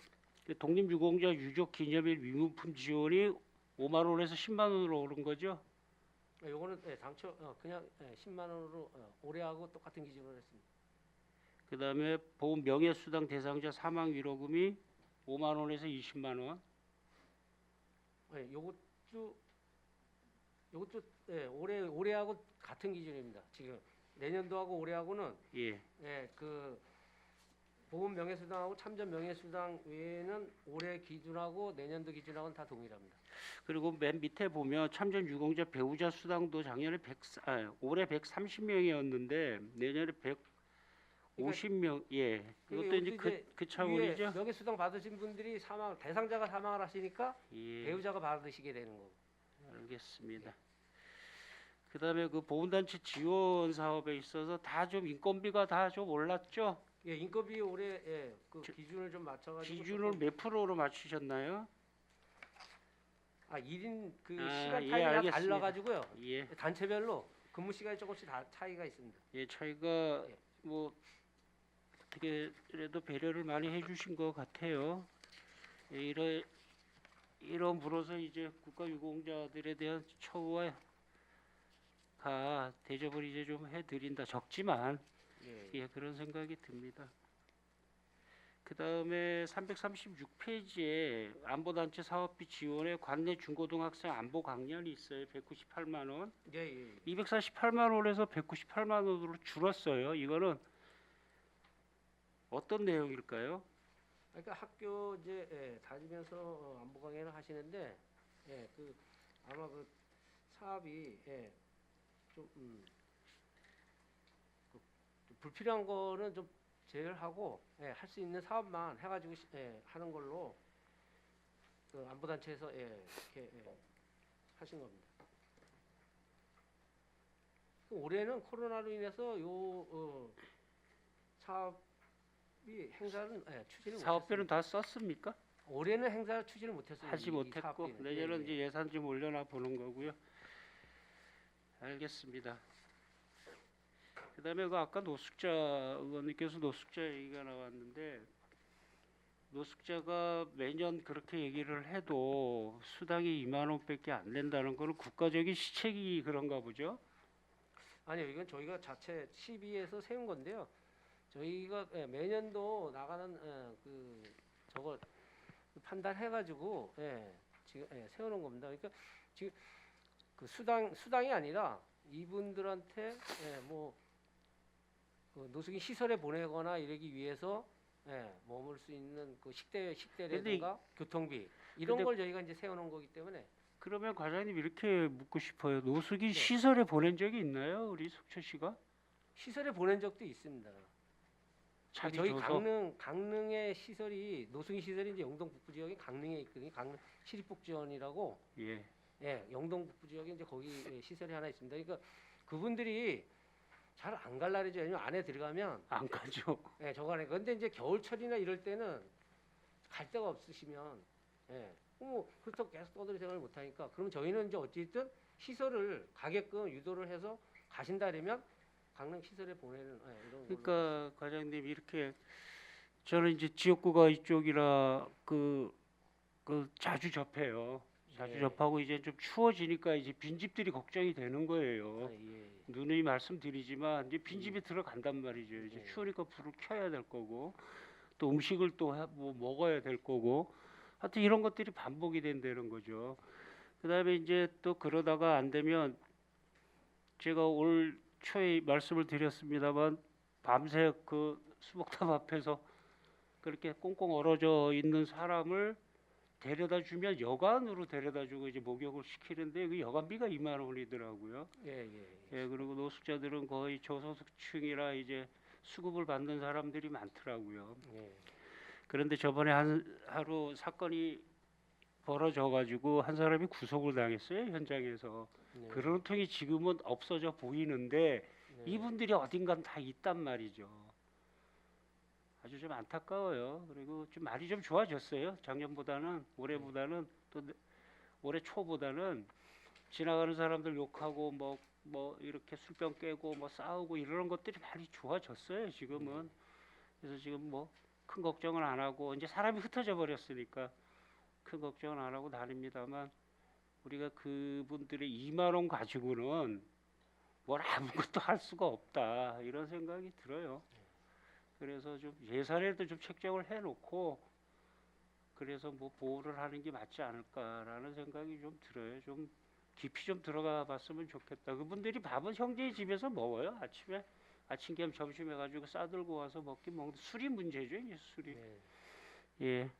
독립유공자 유족 기념일 위문품 지원이 5만 원에서 10만 원으로 오른 거죠. 요거는 당초 그냥 10만 원으로 올해하고 똑같은 기준으로 했습니다. 그다음에 보험 명예수당 대상자 사망 위로금이 5만 원에서 20만 원. 요것도 올해하고 같은 기준입니다. 지금 내년도하고 올해하고는 예. 그 보험 명예수당하고 참전 명예수당 외에는 올해 기준하고 내년도 기준하고는 다 동일합니다. 그리고 맨 밑에 보면 참전 유공자 배우자 수당도 작년에 올해 130명이었는데 내년에 150명. 예. 이것도 이제 그 차원이죠. 명예수당 받으신 분들이 대상자가 사망을 하시니까 예. 배우자가 받으시게 되는 거고. 알겠습니다. 그다음에 그 보훈단체 지원 사업에 있어서 다 좀 인건비가 다 좀 올랐죠. 예, 인건비 올해 그 기준을 좀 맞춰가지고 기준을 몇 프로로 맞추셨나요? 1인 그 아, 시간 예, 타임이 알겠습니다. 달라가지고요. 예. 단체별로 근무 시간이 조금씩 차이가 있습니다. 예, 차이가 예. 뭐 어떻게 그래도 배려를 많이 해주신 것 같아요. 예, 이런 부로서 이제 국가유공자들에 대한 처우와 대접을 이제 좀 해드린다. 적지만 예, 그런 생각이 듭니다. 그 다음에 336페이지에 안보단체 사업비 지원에 관내 중고등학생 안보 강연이 있어요. 198만 원. 248만 원에서 198만 원으로 줄었어요. 이거는 어떤 내용일까요? 그러니까 학교 이제 다니면서 안보 강연을 하시는데 아마 그 사업이 좀 불필요한 거는 좀 제외하고 할 수 있는 사업만 해가지고 하는 걸로 그 안보단체에서 이렇게 하신 겁니다. 올해는 코로나로 인해서 요 사업이 행사는 추진을 사업비는 다 썼습니까? 올해는 행사를 추진을 못했어요. 하지 이 못했고 사업비는. 내년은 이제 예산 좀 올려놔 보는 거고요. 알겠습니다. 그다음에 그 아까 노숙자 의원님께서 노숙자 얘기가 나왔는데 노숙자가 매년 그렇게 얘기를 해도 수당이 2만 원밖에 안 된다는 거는 국가적인 시책이 그런가 보죠? 아니요, 이건 저희가 자체 시비에서 세운 건데요. 저희가 매년도 나가는 저걸 판단해가지고 지금 세워놓은 겁니다. 그러니까 지금 그 수당이 아니라 이분들한테 그 노숙인 시설에 보내거나 이러기 위해서 머물 수 있는 그 식대라든가 교통비 이런 근데 걸 저희가 이제 세워놓은 거기 때문에. 그러면 과장님 이렇게 묻고 싶어요. 노숙인 네. 시설에 보낸 적이 있나요? 우리 속초시가? 시설에 보낸 적도 있습니다. 자기 저희 줘서? 강릉의 시설이 노숙인 시설이 이제 영동 북부 지역에 강릉에 있거든요. 강릉 시립복지원이라고 예. 영동 북부 지역에 이제 거기 시설이 하나 있습니다. 그러니까 그분들이 잘 안 갈 날이죠. 왜냐면 안에 들어가면 안 가죠. 예, 저간에. 근데 이제 겨울철이나 이럴 때는 갈 데가 없으시면 예. 그렇다고 계속 떠들이 생활을 못 하니까 그럼 저희는 이제 어쨌든 시설을 가게끔 유도를 해서 가신다면 강릉 시설에 보내는 이런 걸로. 그러니까 과장님 이렇게 저는 이제 지역구가 이쪽이라 그 자주 접해요. 자주 예. 접하고 이제 좀 추워지니까 이제 빈집들이 걱정이 되는 거예요. 예. 누누이 말씀드리지만 이제 빈집에 들어간단 말이죠. 이제 네. 추우니까 불을 켜야 될 거고 또 음식을 또 뭐 먹어야 될 거고 하여튼 이런 것들이 반복이 된다는 거죠. 그다음에 이제 또 그러다가 안 되면 제가 올 초에 말씀을 드렸습니다만 밤새 그 수목탑 앞에서 그렇게 꽁꽁 얼어져 있는 사람을 데려다 주면 여관으로 데려다 주고 이제 목욕을 시키는데 그 여관비가 2만 원이더라고요. 예. 예, 그리고 노숙자들은 거의 저소득층이라 이제 수급을 받는 사람들이 많더라고요. 예. 그런데 저번에 하루 사건이 벌어져 가지고 한 사람이 구속을 당했어요, 현장에서. 네. 그런 통이 지금은 없어져 보이는데 네. 이분들이 어딘간 다 있단 말이죠. 아주 좀 안타까워요. 그리고 좀 많이 좀 좋아졌어요. 작년보다는 올해보다는 또 올해 초보다는 지나가는 사람들 욕하고 뭐 이렇게 술병 깨고 뭐 싸우고 이런 것들이 많이 좋아졌어요. 지금은. 그래서 지금 뭐 큰 걱정은 안 하고 이제 사람이 흩어져 버렸으니까 큰 걱정은 안 하고 다닙니다만 우리가 그분들의 2만 원 가지고는 뭘 아무것도 할 수가 없다 이런 생각이 들어요. 그래서 좀 예산에도 좀 책정을 해놓고 그래서 뭐 보호를 하는 게 맞지 않을까라는 생각이 좀 들어요. 좀 깊이 좀 들어가 봤으면 좋겠다. 그분들이 밥은 형제의 집에서 먹어요. 아침에 아침 겸 점심 해가지고 싸들고 와서 먹긴 먹는데 술이 문제죠. 이제 술이. 네. 예.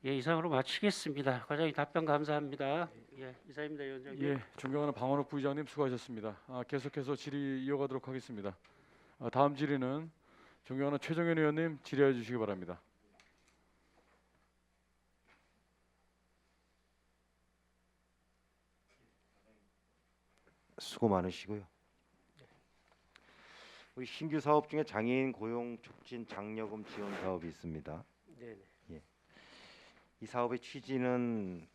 예, 이상으로 마치겠습니다. 과장님 답변 감사합니다. 예, 이상입니다, 위원장님. 예, 존경하는 방원욱 부의장님 수고하셨습니다. 계속해서 질의 이어가도록 하겠습니다. 다음 질의는 존경하는 최정현 의원님 질의해 주시기 바랍니다. 수고 많으시고요. 우리 신규 사업 중에 장애인 고용 촉진 장려금 지원 사업이 있습니다. 네. 이 사업의 취지는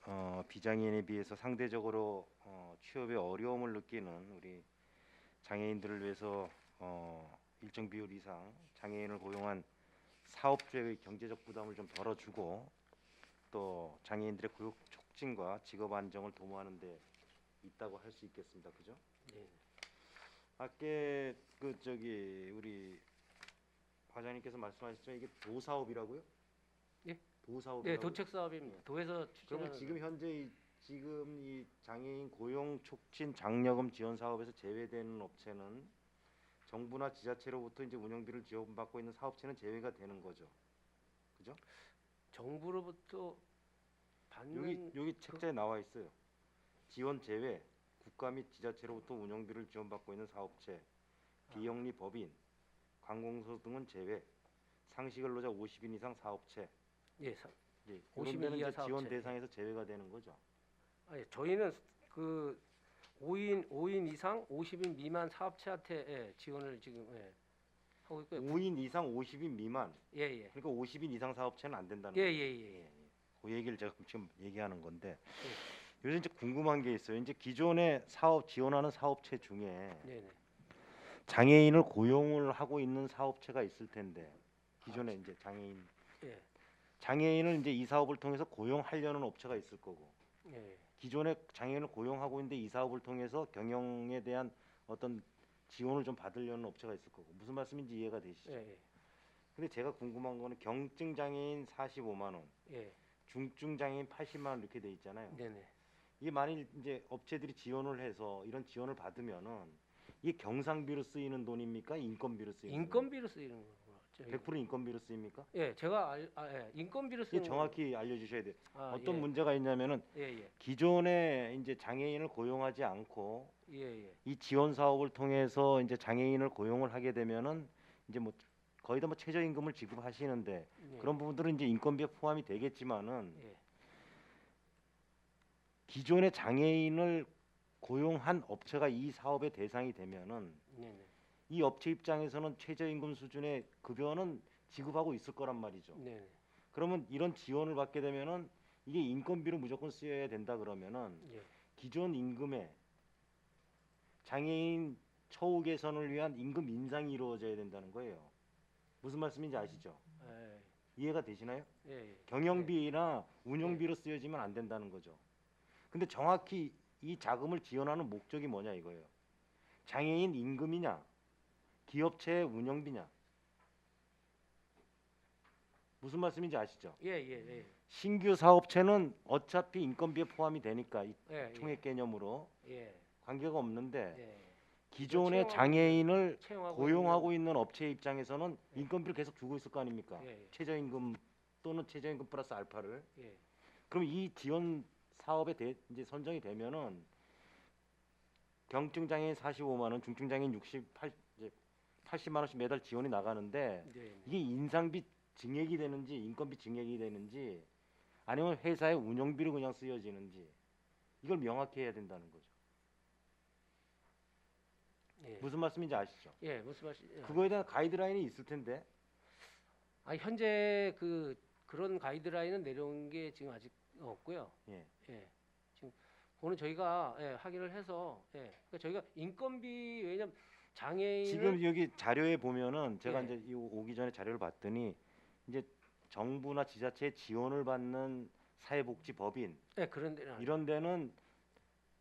비장애인에 비해서 상대적으로 취업에 어려움을 느끼는 우리 장애인들을 위해서 일정 비율 이상 장애인을 고용한 사업주의 경제적 부담을 좀 덜어주고 또 장애인들의 고용 촉진과 직업 안정을 도모하는 데 있다고 할 수 있겠습니다. 그죠? 네. 아까 우리 과장님께서 말씀하셨지만 이게 도사업이라고요? 예? 도사업이라고? 네, 도책 사업입니다. 도에서 그러면 추진하는. 지금 현재 지금 이 장애인 고용 촉진 장려금 지원 사업에서 제외되는 업체는 정부나 지자체로부터 이제 운영비를 지원받고 있는 사업체는 제외가 되는 거죠. 그죠? 정부로부터 받는 여기 책자에 나와 있어요. 지원 제외 국가 및 지자체로부터 운영비를 지원받고 있는 사업체, 비영리 법인, 관공서 등은 제외, 상시근로자 50인 이상 사업체, 예, 예, 50인 이런 데는 이하 이제 지원 사업체. 대상에서 제외가 되는 거죠. 저희는 그 5인 이상 50인 미만 사업체한테 지원을 지금 하고 있고요. 5인 이상 50인 미만, 예. 그러니까 50인 이상 사업체는 안 된다는 예, 거예요. 예. 그 얘기를 제가 지금 얘기하는 건데 요즘 이제 궁금한 게 있어요. 이제 기존에 사업 지원하는 사업체 중에 네. 장애인을 고용을 하고 있는 사업체가 있을 텐데 기존에 이제 예. 장애인을 이제 이 사업을 통해서 고용하려는 업체가 있을 거고 예. 기존에 장애인을 고용하고 있는데 이 사업을 통해서 경영에 대한 어떤 지원을 좀 받으려는 업체가 있을 거고 무슨 말씀인지 이해가 되시죠? 예. 근데 제가 궁금한 거는 경증 장애인 45만 원, 예. 중증 장애인 80만 원 이렇게 돼 있잖아요. 네네. 이게 만일 이제 업체들이 지원을 해서 이런 지원을 받으면은 이게 경상비로 쓰이는 돈입니까? 인건비로 쓰이는 인건비로 쓰이는 거죠. 돈입니까? 100% 인건비로 쓰입니까? 예, 제가 인건비로 이게 쓰는 정확히 알려주셔야 돼요. 어떤 예. 문제가 있냐면은 예. 기존에 이제 장애인을 고용하지 않고 예. 이 지원 사업을 통해서 이제 장애인을 고용을 하게 되면은 이제 뭐 거의 다 뭐 최저임금을 지급하시는데 예. 그런 부분들은 이제 인건비에 포함이 되겠지만은 예. 기존의 장애인을 고용한 업체가 이 사업의 대상이 되면은 네네. 이 업체 입장에서는 최저임금 수준의 급여는 지급하고 있을 거란 말이죠. 네네. 그러면 이런 지원을 받게 되면은 이게 인건비로 무조건 쓰여야 된다 그러면은 예. 기존 임금에 장애인 처우 개선을 위한 임금 인상이 이루어져야 된다는 거예요. 무슨 말씀인지 아시죠? 예. 이해가 되시나요? 예. 예. 경영비나 운영비로 쓰여지면 안 된다는 거죠. 근데 정확히 이 자금을 지원하는 목적이 뭐냐 이거예요. 장애인 임금이냐, 기업체의 운영비냐. 무슨 말씀인지 아시죠? 예. 예. 신규 사업체는 어차피 인건비에 포함이 되니까 이 예. 총액 개념으로 예. 관계가 없는데 예. 기존의 채용하고 장애인을 채용하고 고용하고 있는 업체 입장에서는 인건비를 계속 주고 있을 거 아닙니까? 예. 최저임금 또는 최저임금 플러스 알파를. 예. 그럼 이 지원 사업에 이제 선정이 되면은 경증 장애인 45만 원, 중증 장애인 80만 원씩 매달 지원이 나가는데 네. 이게 인상비 증액이 되는지 인건비 증액이 되는지 아니면 회사의 운영비로 그냥 쓰여지는지 이걸 명확히 해야 된다는 거죠. 예. 무슨 말씀인지 아시죠? 예. 무슨 말씀? 예. 그거에 대한 가이드라인이 있을 텐데. 아 현재 그런 가이드라인은 내려온 게 지금 아직 없고요. 예. 예. 지금 그거는 저희가 확인을 해서 그러니까 저희가 인건비 왜냐면 장애인을 지금 여기 자료에 보면은 제가 예. 이제 이 오기 전에 자료를 봤더니 이제 정부나 지자체의 지원을 받는 사회복지법인 그런 데는 이런 데는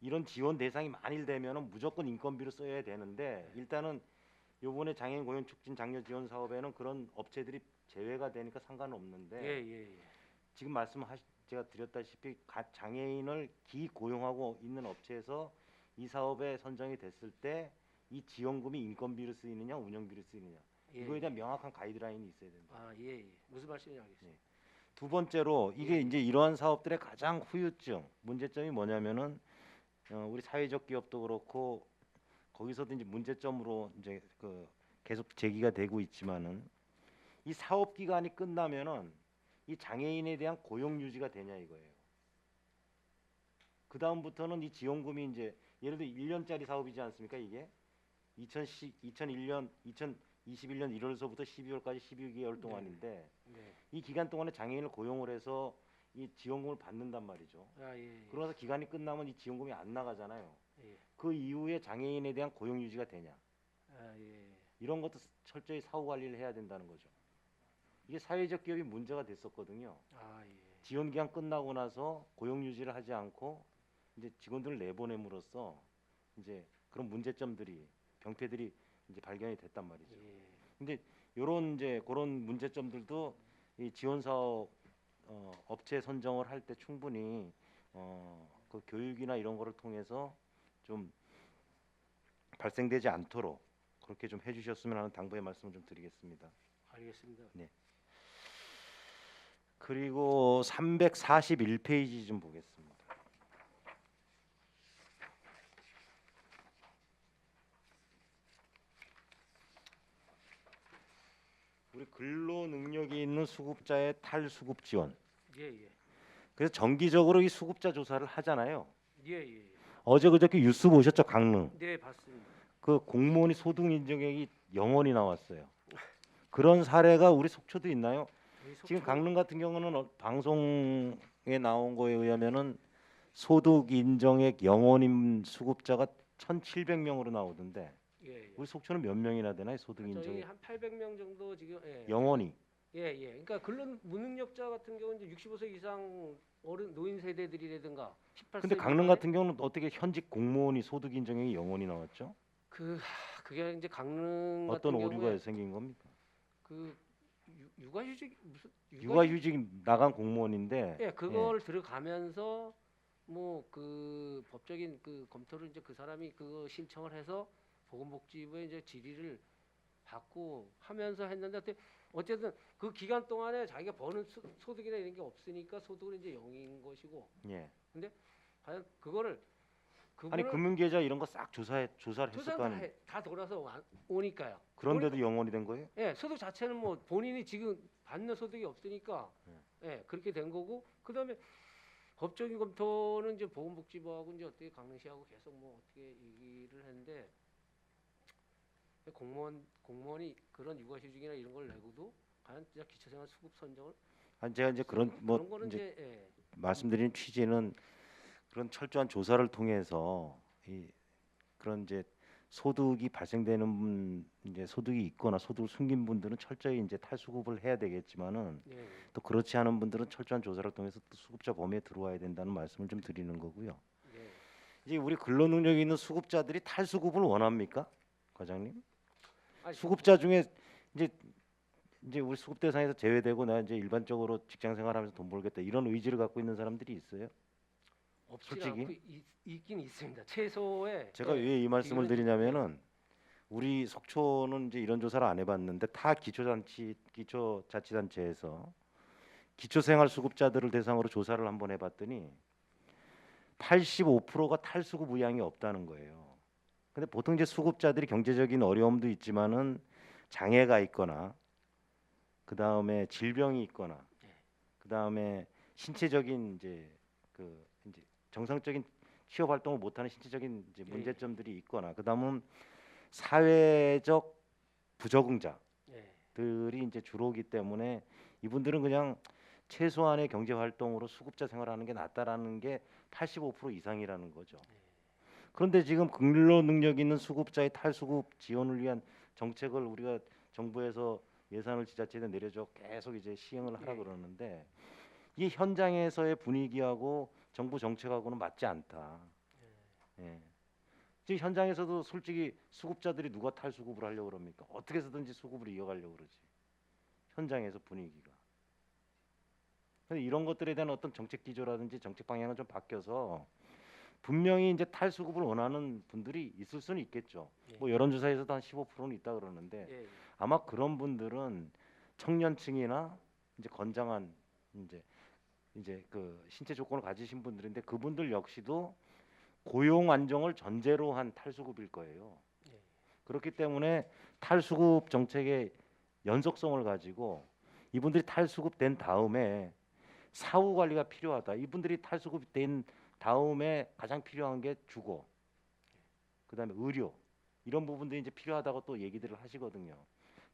이런 지원 대상이 만일되면은 무조건 인건비로 써야 되는데 일단은 요번에 장애인 고용 촉진 장려 지원 사업에는 그런 업체들이 제외가 되니까 상관없는데 예. 지금 제가 드렸다시피 장애인을 기고용하고 있는 업체에서 이 사업에 선정이 됐을 때 이 지원금이 인건비로 쓰이느냐 운영비로 쓰이느냐 이거에 대한 명확한 가이드라인이 있어야 된다. 아 예. 무슨 말씀인지 알겠습니다. 두 번째로 이게 이제 이러한 사업들의 가장 후유증 문제점이 뭐냐면은 우리 사회적 기업도 그렇고 거기서도 이제 문제점으로 이제 계속 제기가 되고 있지만은 이 사업 기간이 끝나면은 이 장애인에 대한 고용 유지가 되냐 이거예요. 그 다음부터는 이 지원금이 이제 예를 들어 1년짜리 사업이지 않습니까 이게 2021년 1월서부터 12월까지 12개월 동안인데 네. 이 기간 동안에 장애인을 고용을 해서 이 지원금을 받는단 말이죠. 아 예. 그러면서 기간이 끝나면 이 지원금이 안 나가잖아요. 예. 그 이후에 장애인에 대한 고용 유지가 되냐 아 예. 이런 것도 철저히 사후 관리를 해야 된다는 거죠. 이게 사회적 기업이 문제가 됐었거든요. 아 예. 지원 기간 끝나고 나서 고용 유지를 하지 않고 이제 직원들을 내보냄으로써 이제 그런 문제점들이 병폐들이 이제 발견이 됐단 말이죠. 예. 근데 요런 이제 그런 문제점들도 이 지원 사업 업체 선정을 할 때 충분히 그 교육이나 이런 거를 통해서 좀 발생되지 않도록 그렇게 좀 해주셨으면 하는 당부의 말씀을 좀 드리겠습니다. 알겠습니다. 그리고 341페이지 좀 보겠습니다. 우리 근로 능력이 있는 수급자의 탈수급 지원. 예. 그래서 정기적으로 이 수급자 조사를 하잖아요. 예. 어제 그저께 뉴스 보셨죠? 강릉. 네 봤습니다. 그 공무원이 소득 인정액이 0원이 나왔어요. 그런 사례가 우리 속초도 있나요? 저희 지금 속초- 강릉 같은 경우는 방송에 나온 거에 의하면은 소득 인정액 0원인 수급자가 1,700명으로 나오던데 예. 우리 속초는 몇 명이나 되나요? 소득 저희 인정액 한 800명 정도 지금 0원이. 예. 그러니까 근로 무능력자 같은 경우는 이제 65세 이상 어른 노인 세대들이라든가 18세 근데 강릉 같은 경우는 어떻게 현직 공무원이 소득 인정액이 0원이 나왔죠? 그게 이제 강릉 어떤 같은 오류가 경우에 생긴 겁니까? 그 육아휴직 무슨 육아휴직 나간 공무원인데 그걸 들어가면서 뭐 그 법적인 그 검토를 이제 그 사람이 그거 신청을 해서 보건복지부에 이제 질의를 받고 하면서 했는데 어쨌든 그 기간 동안에 자기가 버는 소득이나 이런 게 없으니까 소득은 이제 0인 것이고 예. 과연 그거를 아니 금융계좌 이런 거 싹 조사를 했을 거 조사는 아니에요. 다 돌아서 오니까요. 그런데도 0원이 된 거예요? 예, 소득 자체는 뭐 본인이 지금 받는 소득이 없으니까 그렇게 된 거고 그다음에 법적인 검토는 이제 보건복지부하고 이제 어떻게 강릉시하고 계속 뭐 어떻게 얘기를 했는데 공무원이 그런 육아휴직이나 이런 걸 내고도 과연 진짜 기초생활 수급 선정을 제가 이제 그런 뭐 그런 거는 이제 이제 말씀드린 취지는 그런 철저한 조사를 통해서 그런 이제 소득이 발생되는 이제 소득이 있거나 소득을 숨긴 분들은 철저히 이제 탈수급을 해야 되겠지만은 예, 또 그렇지 않은 분들은 철저한 조사를 통해서 또 수급자 범위에 들어와야 된다는 말씀을 좀 드리는 거고요. 예. 이제 우리 근로 능력이 있는 수급자들이 탈수급을 원합니까, 과장님? 아니, 수급자 중에 이제 우리 수급 대상에서 제외되고 나 이제 일반적으로 직장 생활하면서 돈 벌겠다 이런 의지를 갖고 있는 사람들이 있어요. 없지 솔직히? 않고 있긴 있습니다. 최소의 제가 예, 왜 이 말씀을 비율은 드리냐면은 우리 속초는 이제 이런 조사를 안 해봤는데 타 기초자치단체에서 기초생활수급자들을 대상으로 조사를 한번 해봤더니 85%가 탈수급 의향이 없다는 거예요. 근데 보통 이제 수급자들이 경제적인 어려움도 있지만은 장애가 있거나 그 다음에 질병이 있거나 그 다음에 신체적인 이제 이제 정상적인 취업 활동을 못하는 신체적인 이제 문제점들이 있거나 그 다음은 사회적 부적응자들이 예. 이제 주로기 때문에 이분들은 그냥 최소한의 경제 활동으로 수급자 생활하는 게 낫다라는 게 85% 이상이라는 거죠. 그런데 지금 근로 능력 있는 수급자의 탈수급 지원을 위한 정책을 우리가 정부에서 예산을 지자체에 내려줘 계속 이제 시행을 하라 그러는데 이 현장에서의 분위기하고 정부 정책하고는 맞지 않다. 예. 지금 현장에서도 솔직히 수급자들이 누가 탈수급을 하려고 그럽니까? 어떻게 해서든지 수급을 이어가려고 그러지. 현장에서 분위기가. 근데 이런 것들에 대한 어떤 정책 기조라든지 정책 방향은 좀 바뀌어서 분명히 이제 탈수급을 원하는 분들이 있을 수는 있겠죠. 뭐 여론조사에서도 한 15%는 있다 그러는데 예. 아마 그런 분들은 청년층이나 이제 건장한 이제 그 신체 조건을 가지신 분들인데 그분들 역시도 고용 안정을 전제로 한 탈수급일 거예요. 그렇기 때문에 탈수급 정책의 연속성을 가지고 이분들이 탈수급된 다음에 사후 관리가 필요하다. 이분들이 탈수급된 다음에 가장 필요한 게 주거, 그다음에 의료 이런 부분들이 이제 필요하다고 또 얘기들을 하시거든요.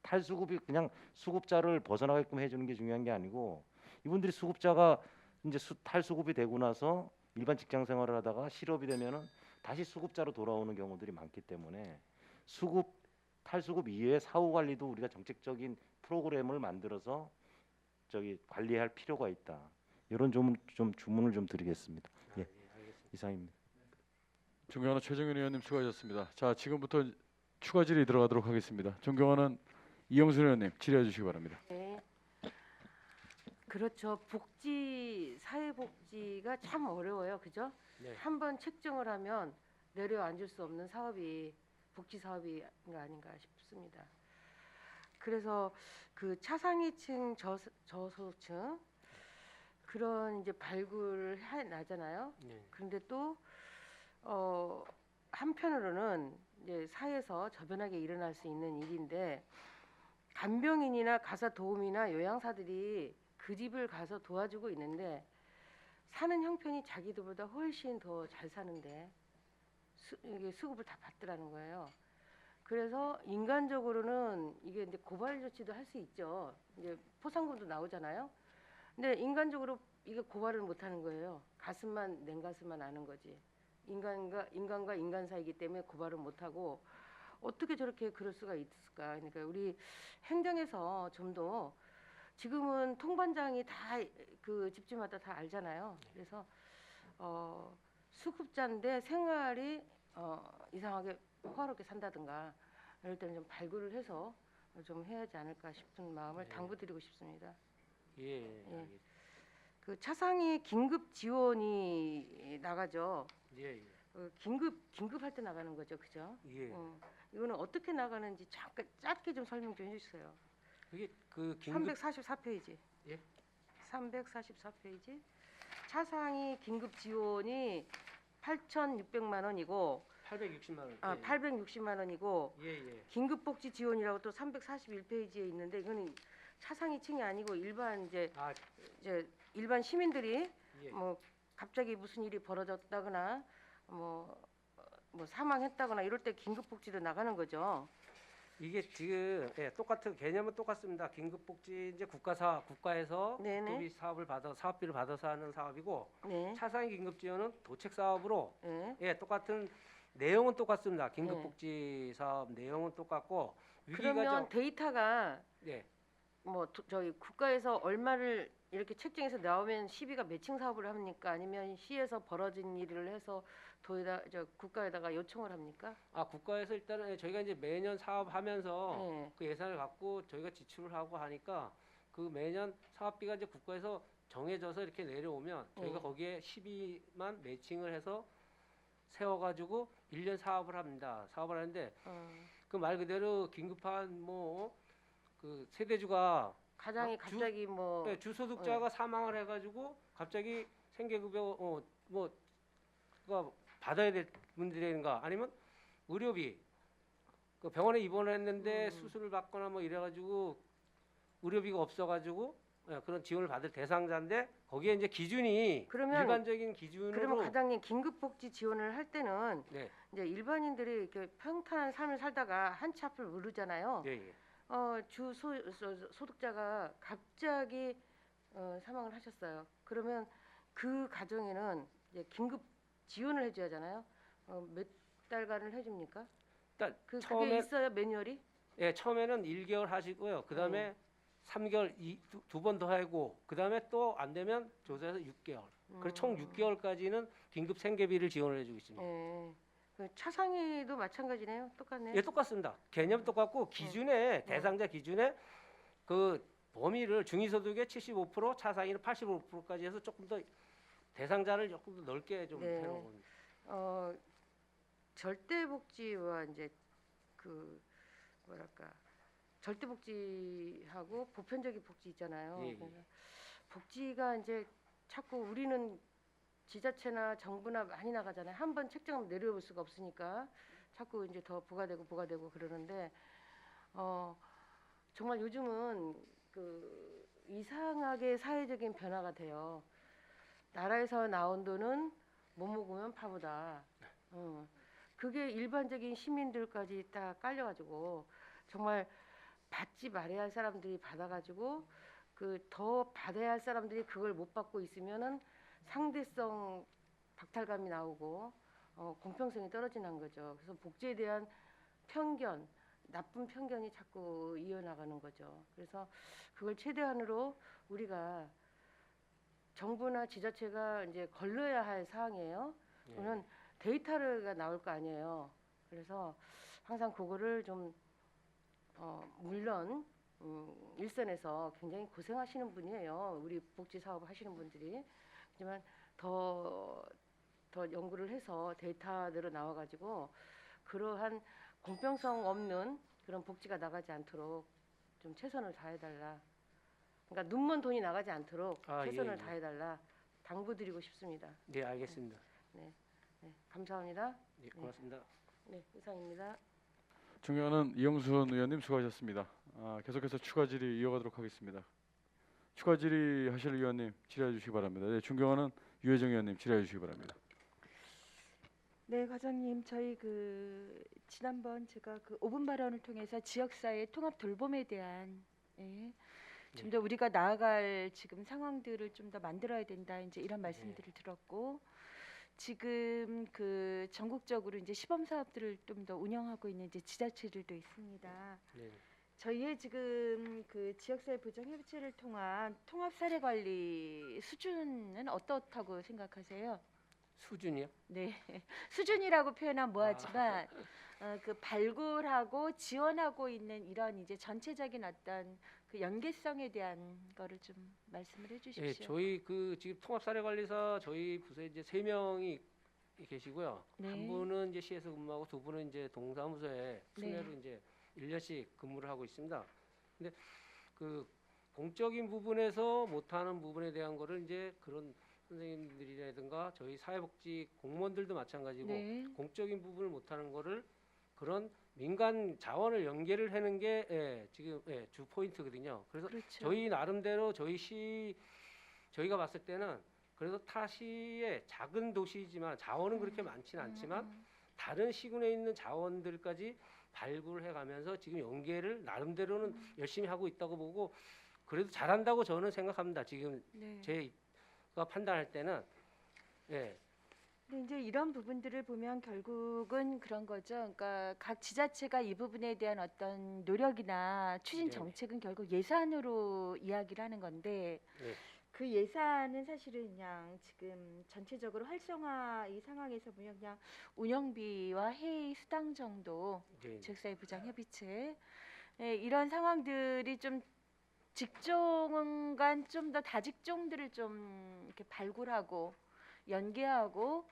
탈수급이 그냥 수급자를 벗어나게끔 해주는 게 중요한 게 아니고 이분들이 수급자가 이제 탈수급이 되고 나서 일반 직장 생활을 하다가 실업이 되면은 다시 수급자로 돌아오는 경우들이 많기 때문에 탈수급 이외의 사후 관리도 우리가 정책적인 프로그램을 만들어서 관리할 필요가 있다. 이런 좀 주문을 좀 드리겠습니다. 예, 이상입니다. 존경하는 최정윤 의원님 수고하셨습니다. 자, 지금부터 추가 질의 들어가도록 하겠습니다. 존경하는 이영순 의원님 질의해 주시기 바랍니다. 네. 그렇죠. 사회복지가 참 어려워요. 그죠? 네. 한번 책정을 하면 내려앉을 수 없는 사업이 복지 사업이 아닌가 싶습니다. 그래서 그 차상위층 저소득층 그런 이제 발굴을 해 나잖아요. 그런데 또 한편으로는 이제 사회에서 저변하게 일어날 수 있는 일인데 간병인이나 가사 도우미나 요양사들이 그 집을 가서 도와주고 있는데 사는 형편이 자기들보다 훨씬 더 잘 사는데 이게 수급을 다 받더라는 거예요. 그래서 인간적으로는 이게 이제 고발 조치도 할 수 있죠. 이제 포상금도 나오잖아요. 근데 인간적으로 이게 고발을 못 하는 거예요. 냉가슴만 아는 거지. 인간과 인간 사이기 때문에 고발을 못 하고 어떻게 저렇게 그럴 수가 있을까? 그러니까 우리 행정에서 좀 더 지금은 통반장이 다 그 집집마다 다 알잖아요. 그래서 수급자인데 생활이 이상하게 호화롭게 산다든가 이럴 때는 좀 발굴을 해서 좀 해야 하지 않을까 싶은 마음을 당부드리고 싶습니다. 예. 그 차상위 긴급 지원이 나가죠. 예. 긴급할 때 나가는 거죠, 그죠? 예. 이거는 어떻게 나가는지 잠깐 짧게 좀 설명 좀 해주세요. 그게 그 긴급 344페이지. 예? 344페이지. 차상위 긴급 지원이 8,600만 원이고 860만 원. 860만 원이고 예. 긴급복지 지원이라고 또 341페이지에 있는데 이거는 차상위층이 아니고 일반 이제 일반 시민들이 예. 뭐 갑자기 무슨 일이 벌어졌다거나 뭐 사망했다거나 이럴 때 긴급복지도 나가는 거죠. 이게 지금 똑같은 개념은 똑같습니다. 긴급복지 이제 국가에서 네네. 국토비 사업을 받아 사업비를 받아서 하는 사업이고 네. 차상위 긴급지원은 도책 사업으로 네. 똑같은 내용은 똑같습니다. 긴급복지 사업 내용은 똑같고 그러면 위기가 데이터가 네. 저희 국가에서 얼마를 이렇게 책정해서 나오면 시비가 매칭 사업을 합니까? 아니면 시에서 벌어진 일을 해서 국가에다가 요청을 합니까? 국가에서 일단은 저희가 이제 매년 사업하면서 네. 그 예산을 갖고 저희가 지출을 하고 하니까 그 매년 사업비가 이제 국가에서 정해져서 이렇게 내려오면 저희가 네. 거기에 시비만 매칭을 해서 세워가지고 1년 사업을 합니다. 사업을 하는데 그 말 그대로 긴급한 그 세대주가 가장이 갑자기 주소득자가 사망을 해가지고 갑자기 생계급여 가 받아야 될 분들인가 아니면 의료비 그 병원에 입원을 했는데 수술을 받거나 뭐 이래가지고 의료비가 없어가지고 그런 지원을 받을 대상자인데 거기에 이제 기준이 그러면 일반적인 기준으로 그러면 과장님 긴급복지 지원을 할 때는 네. 이제 일반인들이 이렇게 평탄한 삶을 살다가 한 치 앞을 모르잖아요. 예, 예. 소득자가 갑자기 사망을 하셨어요. 그러면 그 가정에는 이제 긴급 지원을 해줘야 하잖아요. 몇 달간을 해줍니까? 일단 그게 있어요 매뉴얼이? 처음에는 1개월 하시고요. 그 다음에 3개월 두 번 더 하고 그 다음에 또 안 되면 조사해서 6개월. 그래서 총 6개월까지는 긴급 생계비를 지원을 해주고 있습니다. 예. 그 차상위도 마찬가지네요. 똑같네요. 예, 똑같습니다. 개념 똑같고 기준에 대상자 기준에 그 범위를 중위소득의 75%, 차상위는 85%까지 해서 조금 더 대상자를 조금 더 넓게 좀 네. 해놓은 겁니다. 절대복지와 이제 그 뭐랄까 절대복지하고 보편적인 복지 있잖아요. 예, 예. 그래서 복지가 이제 자꾸 우리는 지자체나 정부나 많이 나가잖아요. 한 번 책정 내려올 수가 없으니까 자꾸 이제 더 부과되고 그러는데 정말 요즘은 그 이상하게 사회적인 변화가 돼요. 나라에서 나온 돈은 못 먹으면 바보다. 그게 일반적인 시민들까지 다 깔려가지고 정말 받지 말아야 할 사람들이 받아가지고 그 더 받아야 할 사람들이 그걸 못 받고 있으면은 상대성 박탈감이 나오고 공평성이 떨어지는 거죠. 그래서 복지에 대한 편견, 나쁜 편견이 자꾸 이어나가는 거죠. 그래서 그걸 최대한으로 우리가 정부나 지자체가 이제 걸러야 할 사항이에요. 그거는 데이터가 나올 거 아니에요. 그래서 항상 그거를 좀 물론 일선에서 굉장히 고생하시는 분이에요. 우리 복지 사업 하시는 분들이. 하지만 더 연구를 해서 데이터대로 나와가지고 그러한 공평성 없는 그런 복지가 나가지 않도록 좀 최선을 다해달라. 그러니까 눈먼 돈이 나가지 않도록 최선을 다해달라 당부드리고 싶습니다. 네, 알겠습니다. 네, 감사합니다. 네, 고맙습니다. 네, 이상입니다. 존경하는 이영순 의원님 수고하셨습니다. 계속해서 추가 질의 이어가도록 하겠습니다. 추가 질의 하실 의원님 질의해 주시기 바랍니다. 네, 존경하는 유혜정 의원님 질의해 주시기 바랍니다. 네, 과장님, 저희 지난번 제가 5분 발언을 통해서 지역사회 통합 돌봄에 대한 좀 더 우리가 나아갈 지금 상황들을 좀 더 만들어야 된다 이제 이런 말씀들을 들었고 지금 전국적으로 이제 시범 사업들을 좀 더 운영하고 있는 이제 지자체들도 있습니다. 네. 저희의 지금 지역사회 보장 협의체를 통한 통합 사례 관리 수준은 어떻다고 생각하세요? 수준이요? 네, 수준이라고 표현하면 뭐하지만 발굴하고 지원하고 있는 이런 이제 전체적인 어떤 연계성에 대한 거를 좀 말씀을 해주십시오. 네, 저희 지금 통합사례관리사 저희 부서에 이제 3명이 계시고요. 네. 한 분은 이제 시에서 근무하고 두 분은 이제 동사무소에 순회로 이제 1년씩 근무를 하고 있습니다. 근데 공적인 부분에서 못하는 부분에 대한 거를 이제 그런 선생님들이라든가 저희 사회복지 공무원들도 마찬가지고 네. 공적인 부분을 못하는 거를 그런 민간 자원을 연계를 하는 게 지금 주 포인트거든요. 그래서 그렇죠. 저희 나름대로 저희가 봤을 때는 그래서 타시의 작은 도시이지만 자원은 그렇게 많지는 않지만 다른 시군에 있는 자원들까지 발굴해 가면서 지금 연계를 나름대로는 열심히 하고 있다고 보고 그래도 잘한다고 저는 생각합니다. 지금 네. 제가 판단할 때는 예. 근데 이제 이런 부분들을 보면 결국은 그런 거죠. 그러니까 각 지자체가 이 부분에 대한 어떤 노력이나 추진 네네. 정책은 결국 예산으로 이야기를 하는 건데 네. 그 예산은 사실은 그냥 지금 전체적으로 활성화 이 상황에서 보면 그냥 운영비와 회의 수당 정도 네. 지역사회 부장 협의체 예, 이런 상황들이 좀 직종 간 좀 더 다직종들을 좀 이렇게 발굴하고 연계하고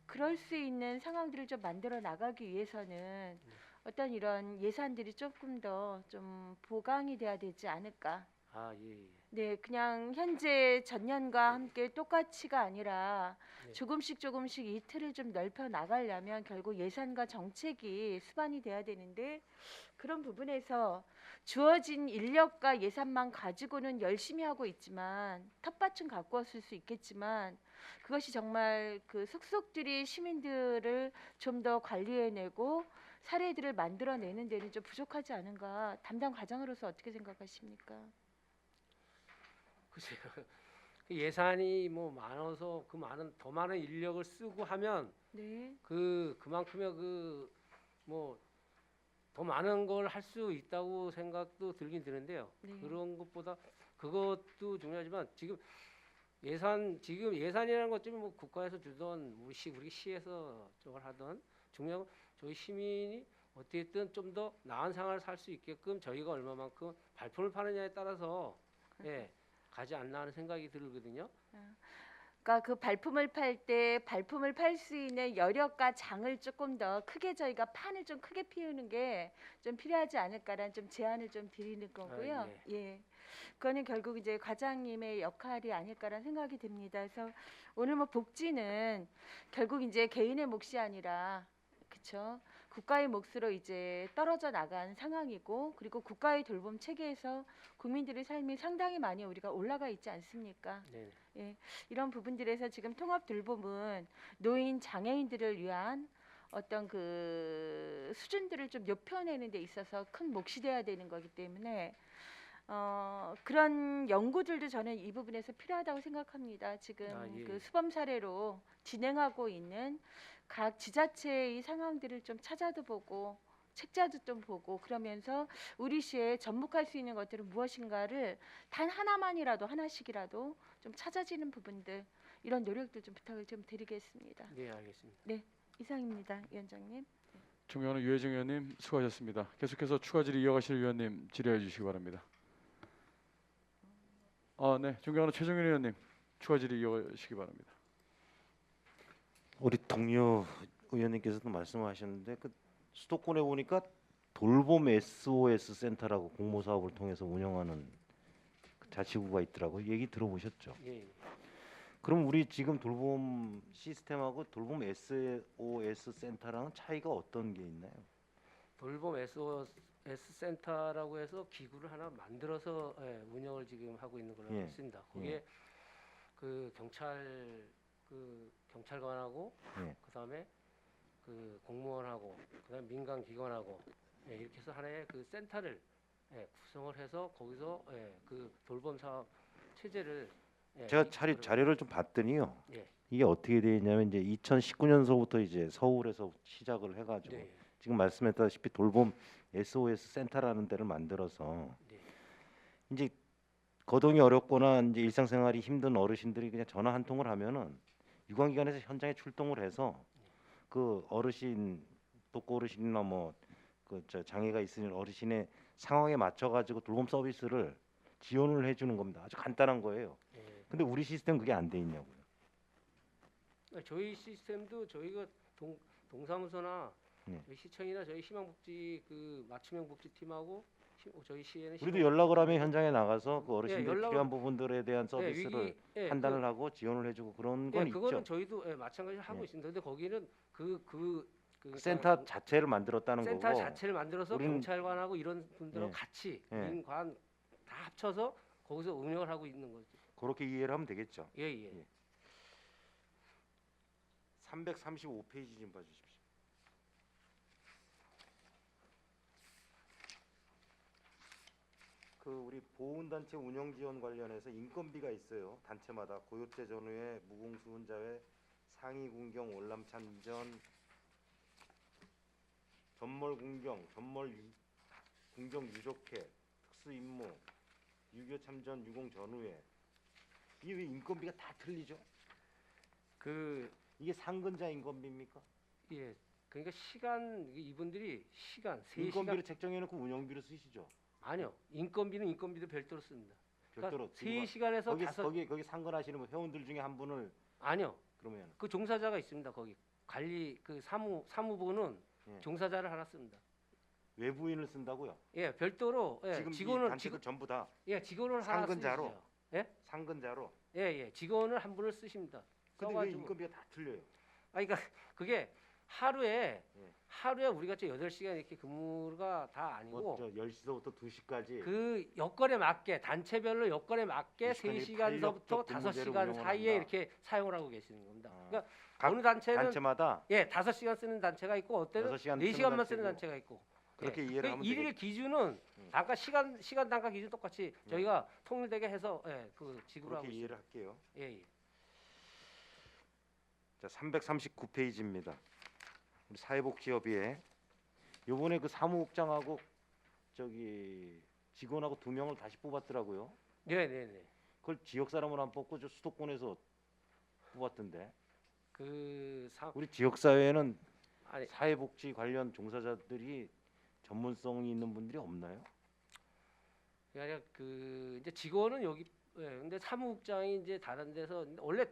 그럴 수 있는 상황들을 좀 만들어 나가기 위해서는 어떤 이런 예산들이 조금 더 좀 보강이 돼야 되지 않을까. 아, 예. 예. 네, 그냥 현재 전년과 함께 똑같이가 아니라 네. 조금씩 이 틀을 좀 넓혀 나가려면 결국 예산과 정책이 수반이 돼야 되는데 그런 부분에서 주어진 인력과 예산만 가지고는 열심히 하고 있지만 텃밭은 갖고 왔을 수 있겠지만 그것이 정말 그 속속들이 시민들을 좀 더 관리해내고 사례들을 만들어내는 데는 좀 부족하지 않은가 담당 과장으로서 어떻게 생각하십니까? 글쎄요. 그 예산이 뭐 많아서 더 많은 인력을 쓰고 하면 네, 그만큼의 뭐 더 많은 걸 할 수 있다고 생각도 들긴 드는데요. 네. 그런 것보다 그것도 중요하지만 지금 예산이라는 것 좀 뭐 국가에서 주던 우리 시에서 저걸 하던 중요한 건 저희 시민이 어떻게든 좀 더 나은 생활을 살 수 있게끔 저희가 얼마만큼 발품을 파느냐에 따라서 예, 가지 않나 하는 생각이 들거든요. 그러니까 그 발품을 팔 때 발품을 팔 수 있는 여력과 장을 조금 더 크게 저희가 판을 좀 크게 피우는 게 좀 필요하지 않을까라는 좀 제안을 좀 드리는 거고요. 아, 예. 그거는 결국 이제 과장님의 역할이 아닐까라는 생각이 듭니다. 그래서 오늘 뭐 복지는 결국 이제 개인의 몫이 아니라 그렇죠. 국가의 몫으로 이제 떨어져 나간 상황이고 그리고 국가의 돌봄 체계에서 국민들의 삶이 상당히 많이 우리가 올라가 있지 않습니까? 네. 예, 이런 부분들에서 지금 통합 돌봄은 노인 장애인들을 위한 어떤 그 수준들을 좀 높여내는 데 있어서 큰 몫이 돼야 되는 거기 때문에 그런 연구들도 저는 이 부분에서 필요하다고 생각합니다. 지금 아, 예. 그 수범 사례로 진행하고 있는 각 지자체의 상황들을 좀 찾아도 보고 책자도 좀 보고 그러면서 우리 시에 접목할 수 있는 것들은 무엇인가를 단 하나만이라도 하나씩이라도 좀 찾아지는 부분들 이런 노력들 좀 부탁을 좀 드리겠습니다. 네, 알겠습니다. 이상입니다, 위원장님. 존경하는 유해정 의원님 수고하셨습니다. 계속해서 추가 질의 이어가실 위원님 질의해 주시기 바랍니다. 네, 존경하는 최정윤 의원님 추가 질의 이어가시기 바랍니다. 우리 동료 의원님께서도 말씀하셨는데 그 수도권에 보니까 돌봄 SOS 센터라고 공모 사업을 통해서 운영하는 그 자치구가 있더라고요. 얘기 들어보셨죠? 예. 그럼 우리 지금 돌봄 시스템하고 돌봄 SOS 센터랑은 차이가 어떤 게 있나요? 돌봄 SOS 센터라고 해서 기구를 하나 만들어서 운영을 지금 하고 있는 걸로 알고 예. 있습니다. 거기에 그 경찰관하고 예. 그다음에 그 공무원하고 그다음에 민간 기관하고 이렇게 해서 하나의 그 센터를 구성을 해서 거기서 그 돌봄 사업 체제를 제가 자료를 좀 봤더니요. 예. 이게 어떻게 되어 있냐면 이제 2019년서부터 이제 서울에서 시작을 해가지고 네. 지금 말씀했다시피 돌봄 SOS 센터라는 데를 만들어서 네. 이제 거동이 어렵거나 이제 일상생활이 힘든 어르신들이 그냥 전화 한 통을 하면은 유관기관에서 현장에 출동을 해서 그 어르신 독거 어르신이나 뭐 그 장애가 있으신 어르신의 상황에 맞춰 가지고 돌봄 서비스를 지원을 해주는 겁니다. 아주 간단한 거예요. 예. 근데 우리 시스템 그게 안 돼 있냐고요. 저희 시스템도 저희가 동사무소나 네. 저희 시청이나 저희 희망복지 그 맞춤형 복지팀하고 저희 시에는 우리도 연락을 하면 현장에 나가서 그 어르신들 연락을- 필요한 부분들에 대한 서비스를 판단을 하고 지원을 해주고 그런 건 그거는 있죠. 저희도 마찬가지로 하고 예. 있습니다. 근데 거기는 그 센터 자체를 만들었다는 센터 거고 자체를 만들어서 우리는- 경찰관하고 이런 분들하고 예. 같이 예. 민관 다 합쳐서 거기서 운영을 하고 있는 거죠. 그렇게 이해를 하면 되겠죠. 예. 예. 335페이지 좀 봐주십시오. 그 우리 보훈단체 운영 지원 관련해서 인건비가 있어요. 단체마다 고요태 전후회, 무공수 혼자회, 상위 군경, 월남찬 이전, 전몰 군경, 군경 유족회, 특수 임무, 유교 참전 유공 전후회. 이게 왜 인건비가 다 틀리죠? 그 이게 상근자 인건비입니까? 예. 그러니까 시간 이분들이 시간 3시간 인건비를 책정해놓고 운영비로 쓰시죠. 아니요. 인건비는 인건비도 별도로 씁니다. 별도로. 그러니까 3시간에서 거기 5 거기 상근하시는 분 회원들 중에 한 분을 아니요. 그러면 그 종사자가 있습니다. 거기 관리 그 사무부는 예. 종사자를 하나 씁니다. 외부인을 쓴다고요? 예, 별도로 예, 지금 이 직원을 단체들 전부 다 예, 직원을 하나 상근자로? 쓰시죠. 예? 상근자로. 예, 예. 직원을 한 분을 쓰십니다. 근데 왜 써가지고 인건비가 다 틀려요? 아, 그러니까 그게 하루에 예. 하루에 우리가 8시간 이렇게 근무가 다 아니고 뭐저 10시서부터 2시까지 그 여건에 맞게 단체별로 여건에 맞게 24시간이 3시간서부터 탄력적 근무제로 5시간 운영을 사이에 한다. 이렇게 사용을 하고 계시는 겁니다. 아. 그러니까 각 어느 단체는 단체마다 예, 5시간 쓰는 단체가 있고 어때는 6시간 4시간만 쓰는 단체고. 단체가 있고. 그렇게 예. 이해를 그 하면 일일 되겠- 기준은 단가 시간 단가 기준 똑같이 저희가 통일되게 해서 예, 그 지급하고 그렇게 있습니다. 이해를 할게요. 예, 예. 자, 339페이지입니다. 우리 사회복지협의회 요번에 그 사무국장하고 저기 직원하고 2명을 다시 뽑았더라고요. 네, 네, 네. 그걸 지역 사람으로 안 뽑고 저 수도권에서 뽑았던데. 우리 지역 사회에는 아니 사회복지 관련 종사자들이 전문성이 있는 분들이 없나요? 그러니까 그 이제 직원은 여기 예, 근데 사무국장이 이제 다른 데서 원래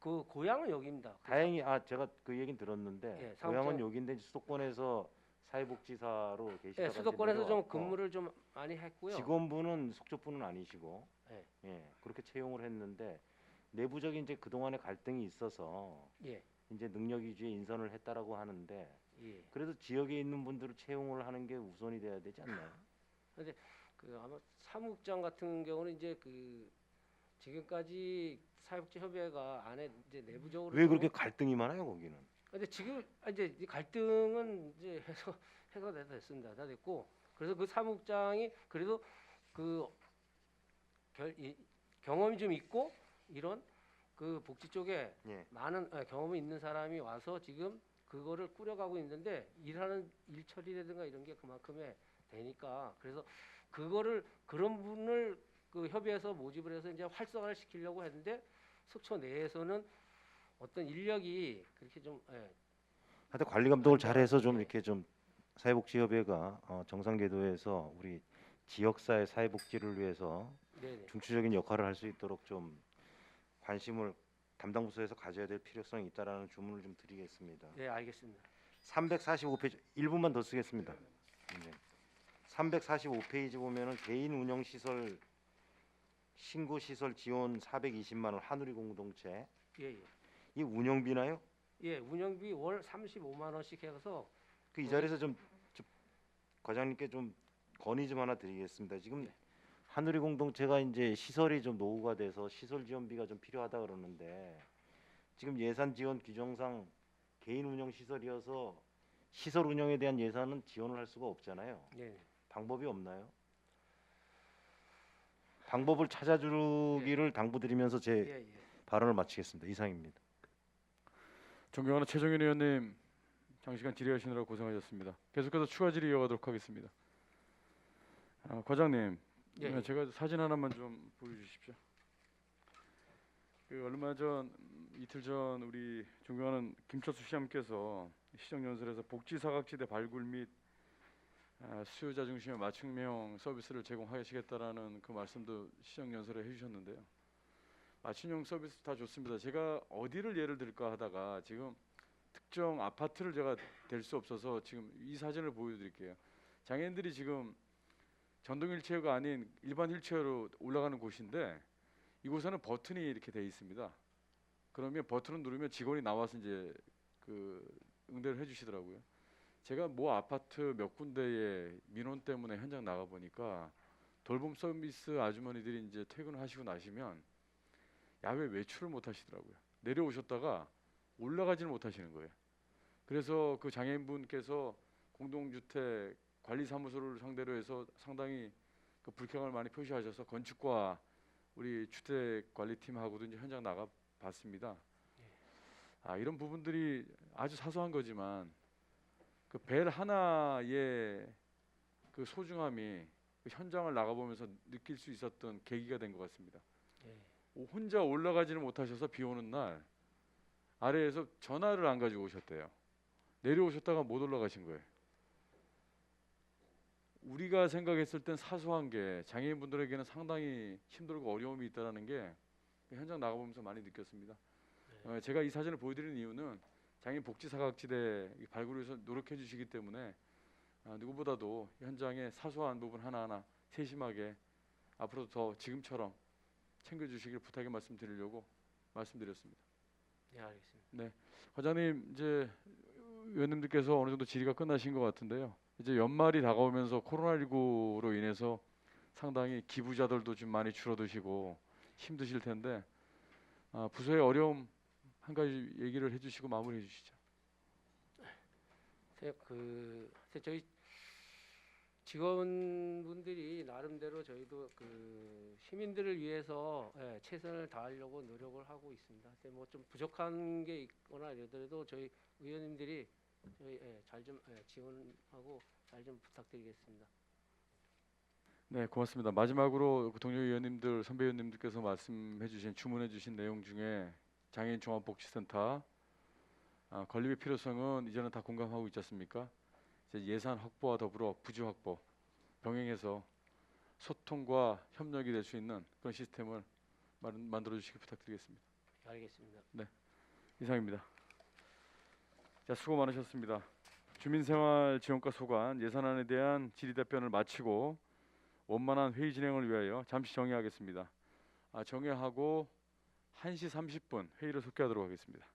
그 고향은 여기입니다. 다행히 제가 그 얘기는 들었는데 예, 고향은 사무장- 여기인데 수도권에서 사회복지사로 예, 계시다가 수도권에서 좀 근무를 좀 많이 했고요. 직원분은 속초분은 아니시고 예. 그렇게 채용을 했는데 내부적인 이제 그동안의 갈등이 있어서 예. 이제 능력 위주의 인선을 했다라고 하는데 예. 그래도 지역에 있는 분들을 채용을 하는 게 우선이 돼야 되지 않나요? 그 아마 사무국장 같은 경우는 이제 그 지금까지 사회복지협의회가 안에 이제 내부적으로 왜 그렇게 갈등이 많아요 거기는? 근데 지금 이제 이 갈등은 이제 해소가 다 됐습니다. 다 됐고 그래서 그 사무국장이 그래도 그 경험이 좀 있고 이런 그 복지 쪽에 예. 많은 경험이 있는 사람이 와서 지금 그거를 꾸려가고 있는데 일하는 일 처리라든가 이런 게 그만큼에 되니까 그래서 그거를 그런 분을 그 협의해서 모집을 해서 이제 활성화를 시키려고 했는데 속초 내에서는 어떤 인력이 그렇게 좀 하여튼 관리 감독을 잘해서 좀 이렇게 좀 사회복지협의회가 정상 궤도에서 우리 지역사회 사회복지를 위해서 네네. 중추적인 역할을 할 수 있도록 좀 관심을 담당 부서에서 가져야 될 필요성이 있다라는 주문을 좀 드리겠습니다. 네, 알겠습니다. 345페이지 1분만 더 쓰겠습니다. 네. 345페이지 보면은 개인 운영 시설 신고 시설 지원 420만 원 한우리 공동체 예, 예. 이 운영비나요? 예, 운영비 월 35만 원씩 해서 그 이 자리에서 좀 과장님께 좀 건의 좀 하나 드리겠습니다. 지금 네. 한우리 공동체가 이제 시설이 좀 노후가 돼서 시설 지원비가 좀 필요하다 그러는데 지금 예산 지원 규정상 개인 운영 시설이어서 시설 운영에 대한 예산은 지원을 할 수가 없잖아요. 네. 방법이 없나요? 방법을 찾아주기를 당부드리면서 제 예, 예. 발언을 마치겠습니다. 이상입니다. 존경하는 최종현 의원님 장시간 질의하시느라 고생하셨습니다. 계속해서 추가 질의 이어가도록 하겠습니다. 과장님, 예, 예. 제가 사진 하나만 좀 보여주십시오. 그 얼마 전 이틀 전 우리 존경하는 김철수 시장님께서 시정연설에서 복지 사각지대 발굴 및 수요자 중심의 맞춤형 서비스를 제공하시겠다라는 그 말씀도 시정연설에 해주셨는데요. 맞춤형 서비스 다 좋습니다. 제가 어디를 예를 들까 하다가 지금 특정 아파트를 제가 댈 수 없어서 지금 이 사진을 보여드릴게요. 장애인들이 지금 전동 휠체어가 아닌 일반 휠체어로 올라가는 곳인데 이곳에는 버튼이 이렇게 돼 있습니다. 그러면 버튼을 누르면 직원이 나와서 이제 그 응대를 해주시더라고요. 제가 모 아파트 몇 군데에 민원 때문에 현장 나가 보니까 돌봄 서비스 아주머니들이 이제 퇴근을 하시고 나시면 야외 외출을 못 하시더라고요. 내려오셨다가 올라가지는 못하시는 거예요. 그래서 그 장애인분께서 공동주택 관리사무소를 상대로 해서 상당히 그 불쾌감을 많이 표시하셔서 건축과 우리 주택관리팀하고도 이제 현장 나가 봤습니다. 이런 부분들이 아주 사소한 거지만 그 벨 하나의 그 소중함이 그 현장을 나가보면서 느낄 수 있었던 계기가 된 것 같습니다. 혼자 올라가지는 못하셔서 비 오는 날 아래에서 전화를 안 가지고 오셨대요. 내려오셨다가 못 올라가신 거예요. 우리가 생각했을 땐 사소한 게 장애인분들에게는 상당히 힘들고 어려움이 있다는 게 현장 나가보면서 많이 느꼈습니다. 제가 이 사진을 보여드리는 이유는 장애인 복지 사각지대 발굴을 위해서 노력해 주시기 때문에 누구보다도 현장의 사소한 부분 하나하나 세심하게 앞으로도 더 지금처럼 챙겨주시길 부탁의 말씀드리려고 말씀드렸습니다. 네, 알겠습니다. 네, 과장님 이제 의원님들께서 어느 정도 질의가 끝나신 것 같은데요. 이제 연말이 다가오면서 코로나19로 인해서 상당히 기부자들도 좀 많이 줄어드시고 힘드실 텐데 부서의 어려움 한 가지 얘기를 해주시고 마무리해 주시죠. 저희 직원분들이 나름대로 저희도 그 시민들을 위해서 최선을 다하려고 노력을 하고 있습니다. 뭐 좀 부족한 게 있거나 이러더라도 저희 의원님들이 저희 잘 좀 지원하고 잘 좀 부탁드리겠습니다. 네, 고맙습니다. 마지막으로 그 동료 의원님들, 선배 의원님들께서 말씀해주신 주문해주신 내용 중에 장애인 종합복지센터 건립의 필요성은 이제는 다 공감하고 있지 않습니까? 이제 예산 확보와 더불어 부지 확보 병행해서 소통과 협력이 될 수 있는 그런 시스템을 만들어 주시기 부탁드리겠습니다. 알겠습니다. 이상입니다. 자, 수고 많으셨습니다. 주민생활지원과 소관 예산안에 대한 질의답변을 마치고 원만한 회의 진행을 위하여 잠시 정회하겠습니다. 정회하고 1시 30분 회의를 속개하도록 하겠습니다.